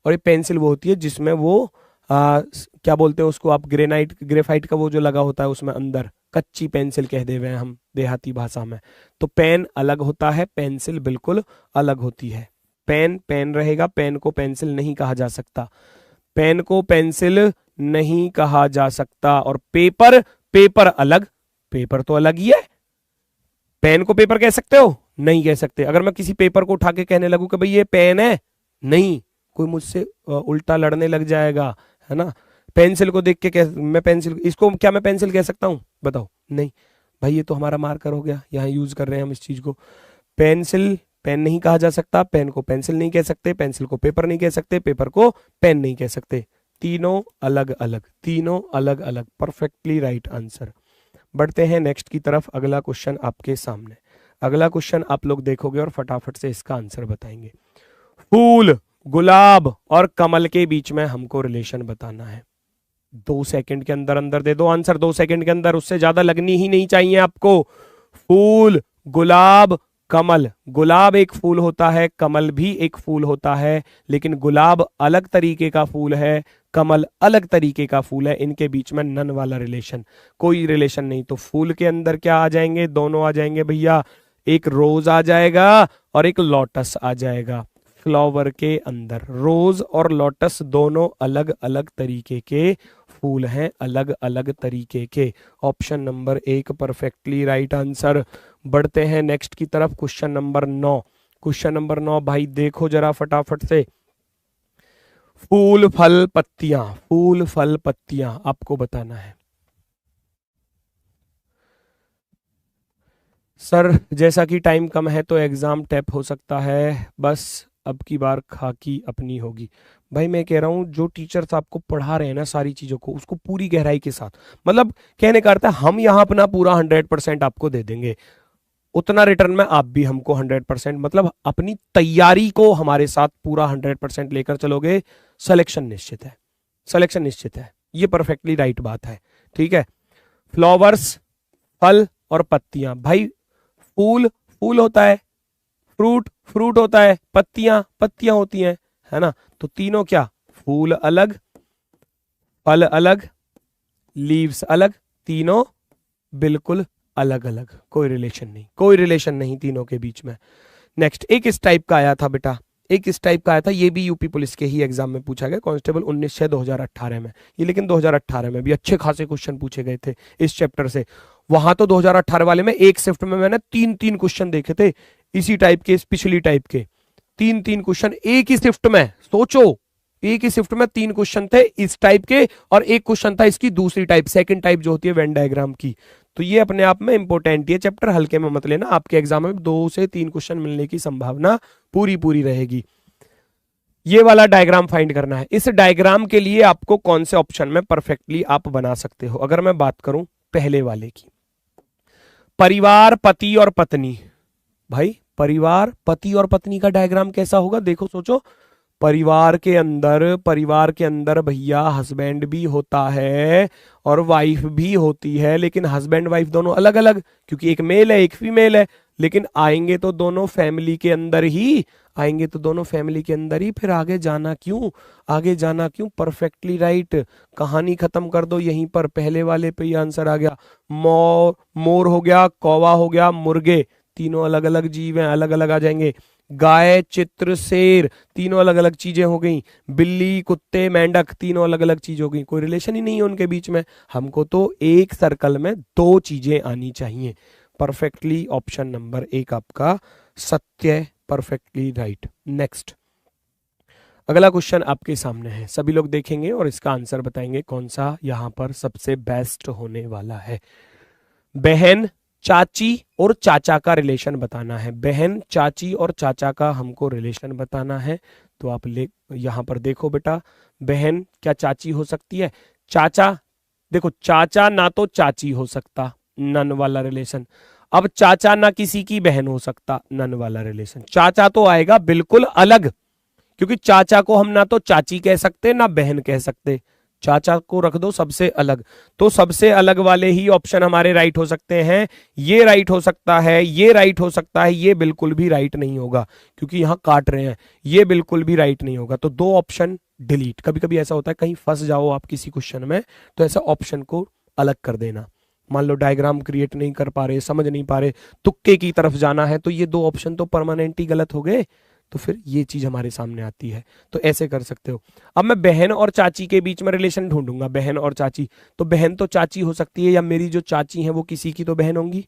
और ये पेंसिल वो होती है जिसमें वो क्या बोलते हैं उसको आप, ग्रेनाइट, ग्रेफाइट का वो जो लगा होता है उसमें अंदर, कच्ची पेंसिल कह दे हुए हैं हम देहाती भाषा में। तो पेन अलग होता है, पेंसिल बिल्कुल अलग होती है। पेन पेन रहेगा, पेन को पेंसिल नहीं कहा जा सकता, पेन को पेंसिल नहीं कहा जा सकता। और पेपर, पेपर अलग, पेपर तो अलग ही है। पेन को पेपर कह सकते हो, नहीं कह सकते। अगर मैं किसी पेपर को उठा के कहने लगूं कि भाई ये पेन है, नहीं, कोई मुझसे उल्टा लड़ने लग जाएगा, है ना। पेंसिल को देख के मैं पेंसिल, इसको क्या मैं पेंसिल कह सकता हूं, बताओ, नहीं भाई, ये तो हमारा मार्कर हो गया, यहाँ यूज कर रहे हैं हम इस चीज को। पेंसिल पेन नहीं कहा जा सकता, पेन को पेंसिल नहीं कह सकते, पेंसिल को पेपर नहीं कह सकते, पेपर को पेन नहीं कह सकते। तीनों अलग अलग, तीनों अलग अलग, परफेक्टली राइट आंसर। बढ़ते हैं नेक्स्ट की तरफ। अगला क्वेश्चन आपके सामने, अगला क्वेश्चन आप लोग देखोगे और फटाफट से इसका आंसर बताएंगे। फूल, गुलाब और कमल के बीच में हमको रिलेशन बताना है। 2 सेकंड के अंदर अंदर दे दो आंसर, 2 सेकंड के अंदर, उससे ज्यादा लगनी ही नहीं चाहिए आपको। फूल, गुलाब, कमल। गुलाब एक फूल होता है, कमल भी एक फूल होता है, लेकिन गुलाब अलग तरीके का फूल है, कमल अलग तरीके का फूल है। इनके बीच में नन वाला रिलेशन, कोई रिलेशन नहीं। तो फूल के अंदर क्या आ जाएंगे, दोनों आ जाएंगे भैया, एक रोज आ जाएगा और एक लोटस आ जाएगा। फ्लावर के अंदर रोज और लोटस दोनों अलग अलग तरीके के फूल हैं, अलग अलग तरीके के। Option number 1 perfectly right answer. बढ़ते हैं नेक्स्ट की तरफ, क्वेश्चन नंबर 9। क्वेश्चन नंबर 9 भाई देखो जरा फटाफट से। फूल, फल, पत्तियां, फूल, फल, पत्तियां आपको बताना है। सर जैसा कि टाइम कम है तो एग्जाम टैप हो सकता है, बस अब की बार खाकी अपनी होगी। भाई मैं कह रहा हूं, जो टीचर्स आपको पढ़ा रहे हैं ना सारी चीजों को, उसको पूरी गहराई के साथ, मतलब कहने का अर्थ है हम यहाँ अपना पूरा 100% आपको दे देंगे, उतना रिटर्न में आप भी हमको 100%, मतलब अपनी तैयारी को हमारे साथ पूरा 100% लेकर चलोगे, सिलेक्शन निश्चित है, सिलेक्शन निश्चित है। ये परफेक्टली राइट बात है, ठीक है। फ्लावर्स, फल और पत्तियां, भाई फूल फूल होता है, फ्रूट फ्रूट होता है, पत्तियां पत्तियां होती हैं, है ना। तो तीनों क्या, फूल अलग, फल अलग, लीव्स अलग, तीनों बिल्कुल अलग अलग, कोई रिलेशन नहीं, कोई रिलेशन नहीं तीनों के बीच में। नेक्स्ट, एक इस टाइप का आया था बेटा, एक इस टाइप का आया था, ये भी यूपी पुलिस के ही एग्जाम में पूछा गया, कांस्टेबल 19/6/2018 में। ये लेकिन 2018 में भी अच्छे खासे क्वेश्चन पूछे गए थे इस चैप्टर से। वहां तो 2018 वाले में एक शिफ्ट में मैंने 3-3 क्वेश्चन देखे थे इसी टाइप के, पिछली टाइप के 3-3 क्वेश्चन एक ही शिफ्ट में, सोचो एक ही शिफ्ट में 3 क्वेश्चन थे इस टाइप के और एक क्वेश्चन था इसकी दूसरी टाइप, सेकंड टाइप जो होती है वेन डायग्राम की। तो ये अपने आप में इंपॉर्टेंट, ये चैप्टर हल्के में मत लेना, आपके एग्जाम में 2 से 3 क्वेश्चन मिलने की संभावना पूरी पूरी रहेगी। ये वाला डायग्राम फाइंड करना है। इस डायग्राम के लिए आपको कौन से ऑप्शन में परफेक्टली आप बना सकते हो। अगर मैं बात करूं पहले वाले की, परिवार पति और पत्नी, भाई परिवार पति और पत्नी का डायग्राम कैसा होगा, देखो सोचो। परिवार के अंदर भैया हस्बैंड भी होता है और वाइफ भी होती है, लेकिन हस्बैंड वाइफ दोनों अलग अलग, क्योंकि एक मेल है एक फीमेल है, लेकिन आएंगे तो दोनों फैमिली के अंदर ही, फिर आगे जाना क्यों, परफेक्टली राइट। कहानी खत्म कर दो यहीं पर, पहले वाले पे ही आंसर आ गया। मोर हो गया, कौवा हो गया, मुर्गे, तीनों अलग अलग जीव हैं, अलग अलग आ जाएंगे। गाय, चित्र, शेर, तीनों अलग अलग चीजें हो गई। बिल्ली, कुत्ते, मेंढक, तीनों अलग अलग चीज हो गई, कोई रिलेशन ही नहीं है उनके बीच में। हमको तो एक सर्कल में 2 चीजें आनी चाहिए। परफेक्टली ऑप्शन नंबर 1 आपका सत्य है, परफेक्टली राइट। नेक्स्ट, अगला क्वेश्चन आपके सामने है, सभी लोग देखेंगे और इसका आंसर बताएंगे कौन सा यहां पर सबसे बेस्ट होने वाला है। बहन, चाची और चाचा का रिलेशन बताना है। बहन, चाची और चाचा का हमको रिलेशन बताना है। तो आप यहां पर देखो बेटा, बहन क्या चाची हो सकती है? चाचा, देखो चाचा ना तो चाची हो सकता, नन वाला रिलेशन। अब चाचा ना किसी की बहन हो सकता, नन वाला रिलेशन। चाचा तो आएगा बिल्कुल अलग, क्योंकि चाचा को हम ना तो चाची कह सकते ना बहन कह सकते, चाचा को रख दो सबसे अलग। तो सबसे अलग वाले ही ऑप्शन हमारे राइट हो सकते हैं। ये राइट हो सकता है, ये राइट हो सकता है, ये बिल्कुल भी राइट नहीं होगा, क्योंकि यहां काट रहे हैं, ये बिल्कुल भी राइट नहीं होगा। तो 2 ऑप्शन डिलीट। कभी कभी ऐसा होता है कहीं फंस जाओ आप किसी क्वेश्चन में, तो ऐसा ऑप्शन को अलग कर देना। मान लो डायग्राम क्रिएट नहीं कर पा रहे, समझ नहीं पा रहे, तुक्के की तरफ जाना है, तो ये 2 ऑप्शन तो परमानेंट ही गलत हो गए। तो फिर ये चीज हमारे सामने आती है, तो ऐसे कर सकते हो। अब मैं बहन और चाची के बीच में रिलेशन ढूंढूंगा, बहन और चाची, तो बहन तो चाची हो सकती है, या मेरी जो चाची है वो किसी की तो बहन होंगी,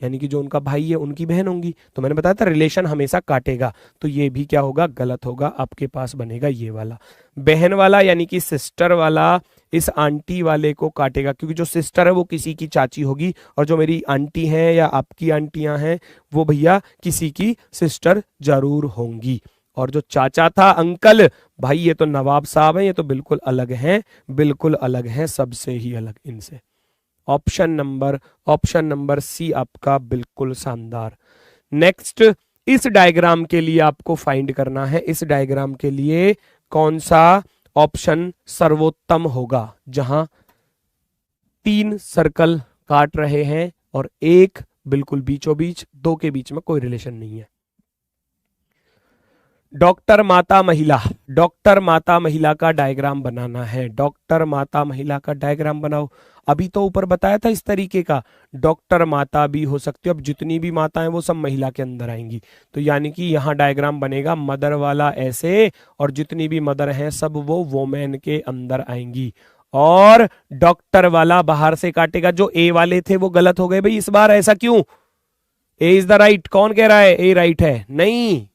यानी कि जो उनका भाई है उनकी बहन होंगी। तो मैंने बताया था रिलेशन हमेशा काटेगा, तो ये भी क्या होगा, गलत होगा। आपके पास बनेगा ये वाला, बहन वाला यानी कि सिस्टर वाला इस आंटी वाले को काटेगा, क्योंकि जो सिस्टर है वो किसी की चाची होगी, और जो मेरी आंटी है या आपकी आंटियां हैं वो भैया किसी की सिस्टर जरूर होंगी। और जो चाचा था, अंकल, भाई ये तो नवाब साहब हैं, ये तो बिल्कुल अलग हैं, सबसे ही अलग इनसे। ऑप्शन नंबर सी आपका बिल्कुल शानदार। नेक्स्ट, इस डायग्राम के लिए आपको फाइंड करना है, इस डायग्राम के लिए कौन सा ऑप्शन सर्वोत्तम होगा, जहां 3 सर्कल काट रहे हैं और एक बिल्कुल बीचों बीच, 2 के बीच में कोई रिलेशन नहीं है। डॉक्टर माता महिला का डायग्राम बनाना है। डॉक्टर माता महिला का डायग्राम बनाओ। अभी तो ऊपर बताया था इस तरीके का, डॉक्टर माता भी हो सकती है। अब जितनी भी माता हैं वो सब महिला के अंदर आएंगी, तो यानी कि यहाँ डायग्राम बनेगा मदर वाला ऐसे, और जितनी भी मदर हैं सब वो वोमेन के अंदर आएंगी। और डॉक्टर वाला बाहर से काटेगा। जो ए वाले थे वो गलत हो गए भाई इस बार, ऐसा क्यों? ए इज द राइट, कौन कह रहा है ए राइट है? नहीं,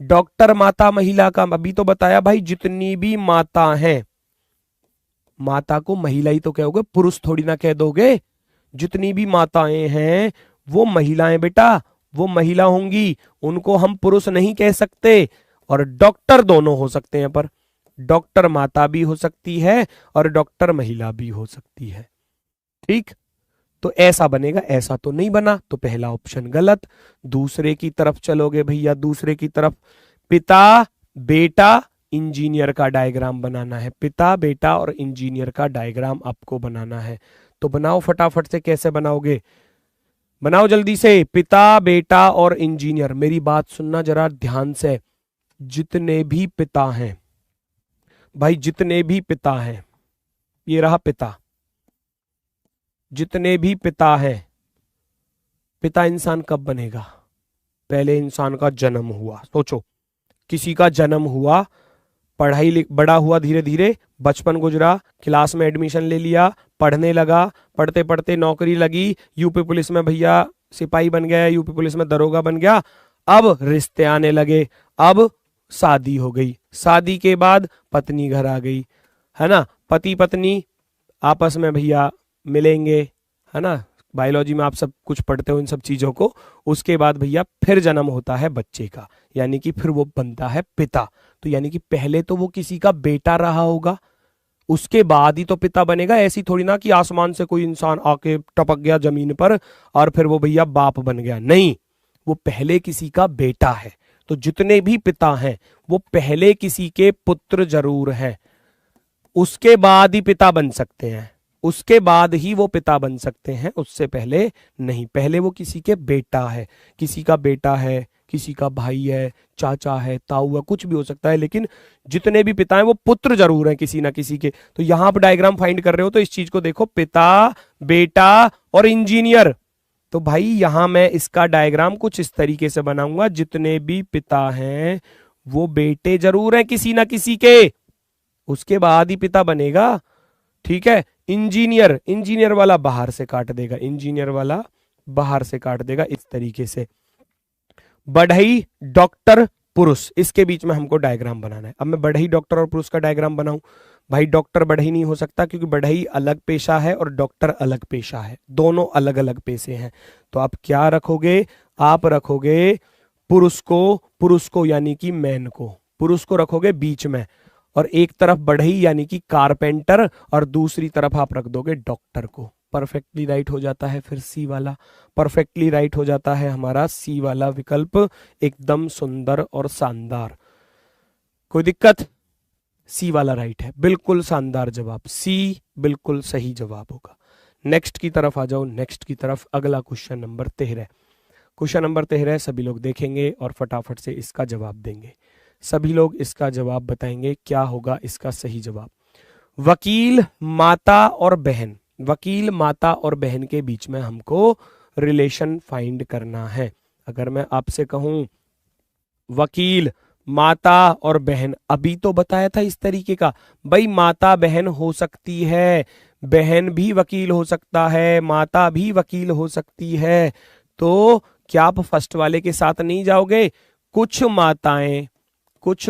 डॉक्टर माता महिला का अभी तो बताया भाई, जितनी भी माता हैं, माता को महिला ही तो कहोगे, पुरुष थोड़ी ना कह दोगे। जितनी भी माताएं हैं वो महिलाएं बेटा, वो महिला होंगी, उनको हम पुरुष नहीं कह सकते। और डॉक्टर दोनों हो सकते हैं, पर डॉक्टर माता भी हो सकती है और डॉक्टर महिला भी हो सकती है। ठीक, तो ऐसा बनेगा, ऐसा तो नहीं बना, तो पहला ऑप्शन गलत। दूसरे की तरफ चलोगे भैया, दूसरे की तरफ, पिता बेटा इंजीनियर का डायग्राम बनाना है। पिता बेटा और इंजीनियर का डायग्राम आपको बनाना है, तो बनाओ फटाफट से। कैसे बनाओगे, बनाओ जल्दी से। पिता बेटा और इंजीनियर, मेरी बात सुनना जरा ध्यान से। जितने भी पिता हैं भाई, जितने भी पिता हैं, ये रहा पिता, जितने भी पिता हैं, पिता इंसान कब बनेगा? पहले इंसान का जन्म हुआ। सोचो, किसी का जन्म हुआ, पढ़ाई बड़ा हुआ, धीरे धीरे बचपन गुजरा, क्लास में एडमिशन ले लिया, पढ़ने लगा, पढ़ते पढ़ते नौकरी लगी, यूपी पुलिस में भैया सिपाही बन गया, यूपी पुलिस में दरोगा बन गया। अब रिश्ते आने लगे, अब शादी हो गई, शादी के बाद पत्नी घर आ गई, है ना, पति पत्नी आपस में भैया मिलेंगे, है ना, बायोलॉजी में आप सब कुछ पढ़ते हो इन सब चीजों को। उसके बाद भैया फिर जन्म होता है बच्चे का, यानी कि फिर वो बनता है पिता। तो यानी कि पहले तो वो किसी का बेटा रहा होगा, उसके बाद ही तो पिता बनेगा। ऐसी थोड़ी ना कि आसमान से कोई इंसान आके टपक गया जमीन पर और फिर वो भैया बाप बन गया, नहीं, वो पहले किसी का बेटा है। तो जितने भी पिता हैं वो पहले किसी के पुत्र जरूर हैं, उसके बाद ही पिता बन सकते हैं, उसके बाद ही वो पिता बन सकते हैं, उससे पहले नहीं। पहले वो किसी के बेटा है, किसी का बेटा है, किसी का भाई है, चाचा है, ताऊ है, कुछ भी हो सकता है, लेकिन जितने भी पिता हैं वो पुत्र जरूर हैं किसी ना किसी के। तो यहां आप डायग्राम फाइंड कर रहे हो तो इस चीज को देखो, पिता, बेटा और इंजीनियर। तो भाई यहां मैं इसका डायग्राम कुछ इस तरीके से बनाऊंगा, जितने भी पिता हैं वो बेटे जरूर हैं किसी ना किसी के, उसके बाद ही पिता बनेगा, ठीक है। इंजीनियर, इंजीनियर वाला बाहर से काट देगा, इंजीनियर वाला बाहर से काट देगा इस तरीके से। बढ़ई, डॉक्टर, पुरुष, इसके बीच में हमको डायग्राम बनाना है। अब मैं बढ़ई, डॉक्टर और पुरुष का डायग्राम बनाऊं, भाई डॉक्टर बढ़ई नहीं हो सकता क्योंकि बढ़ई अलग पेशा है और डॉक्टर अलग पेशा है, दोनों अलग अलग पेशे हैं। तो आप क्या रखोगे, आप रखोगे पुरुष को यानी कि मैन को, पुरुष को रखोगे बीच में, और एक तरफ बढ़ई यानी कि कारपेंटर और दूसरी तरफ आप रख दोगे डॉक्टर को। परफेक्टली राइट हो जाता है फिर सी वाला, परफेक्टली राइट हो जाता है हमारा सी वाला विकल्प, एकदम सुंदर और शानदार। कोई दिक्कत? सी वाला राइट है, बिल्कुल शानदार जवाब, सी बिल्कुल सही जवाब होगा। नेक्स्ट की तरफ आ जाओ, नेक्स्ट की तरफ। अगला क्वेश्चन नंबर 13, क्वेश्चन नंबर 13 सभी लोग देखेंगे और फटाफट से इसका जवाब देंगे। सभी लोग इसका जवाब बताएंगे, क्या होगा इसका सही जवाब। वकील, माता और बहन, वकील, माता और बहन के बीच में हमको रिलेशन फाइंड करना है। अगर मैं आपसे कहूं वकील, माता और बहन, अभी तो बताया था इस तरीके का, भाई माता बहन हो सकती है, बहन भी वकील हो सकता है, माता भी वकील हो सकती है। तो क्या आप फर्स्ट वाले के साथ नहीं जाओगे? कुछ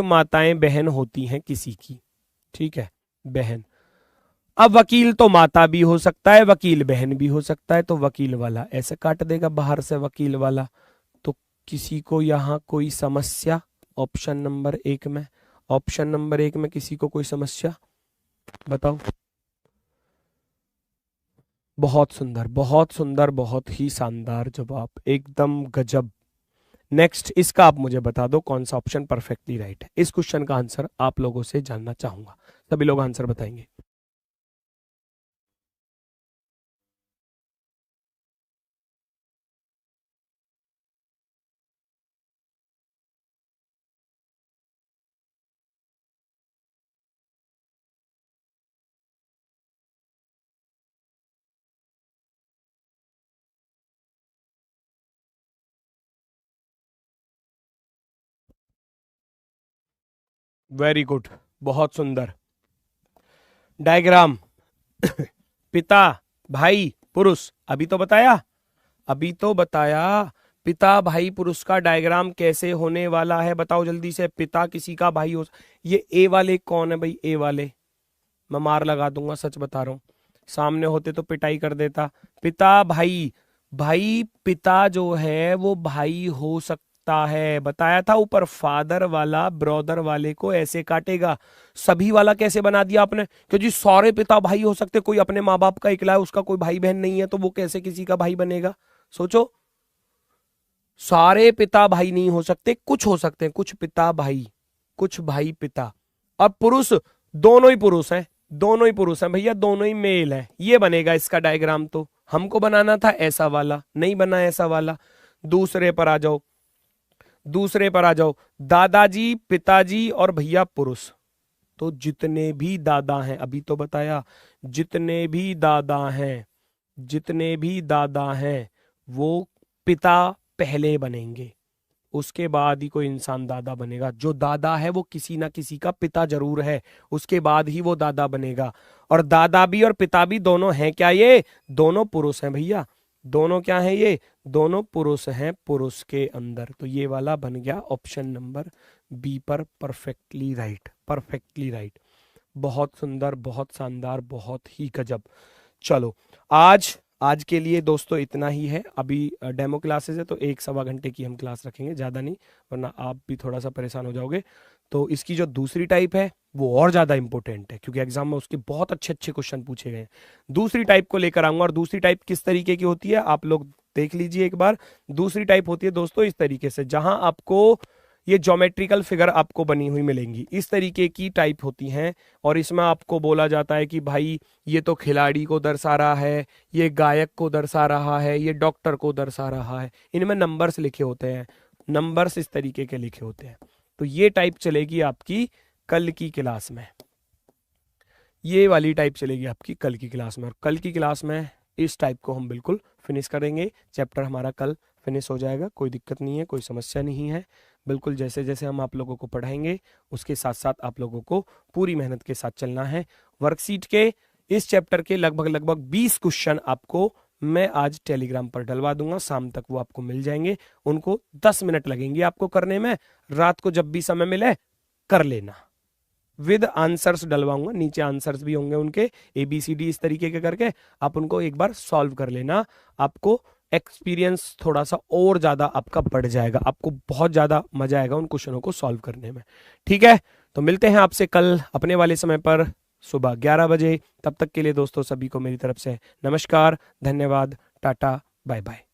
माताएं बहन होती हैं किसी की, ठीक है, बहन। अब वकील तो माता भी हो सकता है, वकील बहन भी हो सकता है, तो वकील वाला ऐसे काट देगा बाहर से, वकील वाला। तो किसी को यहां कोई समस्या? ऑप्शन नंबर 1 में, ऑप्शन नंबर 1 में किसी को कोई समस्या? बताओ। बहुत सुंदर, बहुत सुंदर, बहुत ही शानदार जवाब, एकदम गजब। नेक्स्ट, इसका आप मुझे बता दो कौन सा ऑप्शन परफेक्टली राइट है। इस क्वेश्चन का आंसर आप लोगों से जानना चाहूंगा, सभी लोग आंसर बताएंगे। वेरी गुड, बहुत सुंदर डायग्राम। पिता, भाई, पुरुष, अभी तो बताया, अभी तो बताया पिता भाई पुरुष का डायग्राम कैसे होने वाला है, बताओ जल्दी से। पिता किसी का भाई हो, ये ए वाले कौन है भाई? ए वाले मैं मार लगा दूंगा, सच बता रहा हूं, सामने होते तो पिटाई कर देता। पिता भाई, भाई पिता जो है वो भाई हो सकता है, बताया था ऊपर। फादर वाला ब्रदर वाले को ऐसे काटेगा, सभी वाला कैसे बना दिया आपने? क्योंकि सारे पिता भाई हो सकते, कोई अपने माँ बाप का इकला है, उसका कोई भाई बहन नहीं है, तो वो कैसे किसी का भाई बनेगा? सोचो, सारे पिता भाई नहीं हो सकते, कुछ हो सकते हैं, कुछ पिता भाई, कुछ भाई पिता। अब पुरुष, दोनों ही पुरुष हैं, दोनों ही पुरुष हैं भैया, दोनों ही मेल है, ये बनेगा इसका डायग्राम। तो हमको बनाना था ऐसा वाला, नहीं बना ऐसा वाला। दूसरे पर आ जाओ, दूसरे पर आ जाओ, दादाजी, पिताजी और भैया पुरुष। तो जितने भी दादा हैं, अभी तो बताया, जितने भी दादा हैं, जितने भी दादा हैं वो पिता पहले बनेंगे, उसके बाद ही कोई इंसान दादा बनेगा। जो दादा है वो किसी ना किसी का पिता जरूर है, उसके बाद ही वो दादा बनेगा। और दादा भी और पिता भी दोनों हैं क्या? ये दोनों पुरुष हैं भैया, दोनों क्या हैं? ये दोनों पुरुष हैं पुरुष के अंदर। तो ये वाला बन गया ऑप्शन नंबर बी पर परफेक्टली राइट, परफेक्टली राइट। बहुत सुंदर, बहुत शानदार, बहुत ही गजब। चलो आज के लिए दोस्तों इतना ही है। अभी डेमो क्लासेस है तो 1-1.25 घंटे की हम क्लास रखेंगे, ज़्यादा नहीं, वरना आप भी थोड़ा सा परेशान हो जाओगे। तो इसकी जो दूसरी टाइप है वो और ज़्यादा इंपॉर्टेंट है, क्योंकि एग्जाम में उसके बहुत अच्छे अच्छे क्वेश्चन पूछे गए हैं। दूसरी टाइप को लेकर आऊंगा, और दूसरी टाइप किस तरीके की होती है आप लोग देख लीजिए एक बार। दूसरी टाइप होती है दोस्तों इस तरीके से, जहां आपको ये ज्योमेट्रिकल फिगर आपको बनी हुई मिलेंगी, इस तरीके की टाइप होती हैं। और इसमें आपको बोला जाता है कि भाई ये तो खिलाड़ी को दर्शा रहा है, ये गायक को दर्शा रहा है, ये डॉक्टर को दर्शा रहा है। इनमें नंबर्स लिखे होते हैं, नंबर्स इस तरीके के लिखे होते हैं। तो ये टाइप चलेगी आपकी कल की क्लास में, ये वाली टाइप चलेगी आपकी कल की क्लास में। और कल की क्लास में इस टाइप को हम बिल्कुल फिनिश करेंगे। चैप्टर हमारा कल फिनिश हो जाएगा, कोई दिक्कत नहीं है, कोई समस्या नहीं है। बिल्कुल जैसे जैसे हम आप लोगों को पढ़ाएंगे उसके साथ साथ आप लोगों को पूरी मेहनत के साथ चलना है। वर्कशीट के इस चैप्टर के लगभग 20 क्वेश्चन आपको मैं आज टेलीग्राम पर डलवा दूंगा, शाम तक वो आपको मिल जाएंगे। उनको 10 मिनट लगेंगे आपको करने में, रात को जब भी समय मिले कर लेना। विद आंसर्स डलवाऊंगा, नीचे आंसर्स भी होंगे उनके, ABCD इस तरीके के करके आप उनको एक बार सॉल्व कर लेना। आपको एक्सपीरियंस थोड़ा सा और ज्यादा आपका बढ़ जाएगा, आपको बहुत ज्यादा मजा आएगा उन क्वेश्चनों को सॉल्व करने में। ठीक है, तो मिलते हैं आपसे कल अपने वाले समय पर सुबह 11 बजे। तब तक के लिए दोस्तों सभी को मेरी तरफ से नमस्कार, धन्यवाद, टाटा, बाय बाय।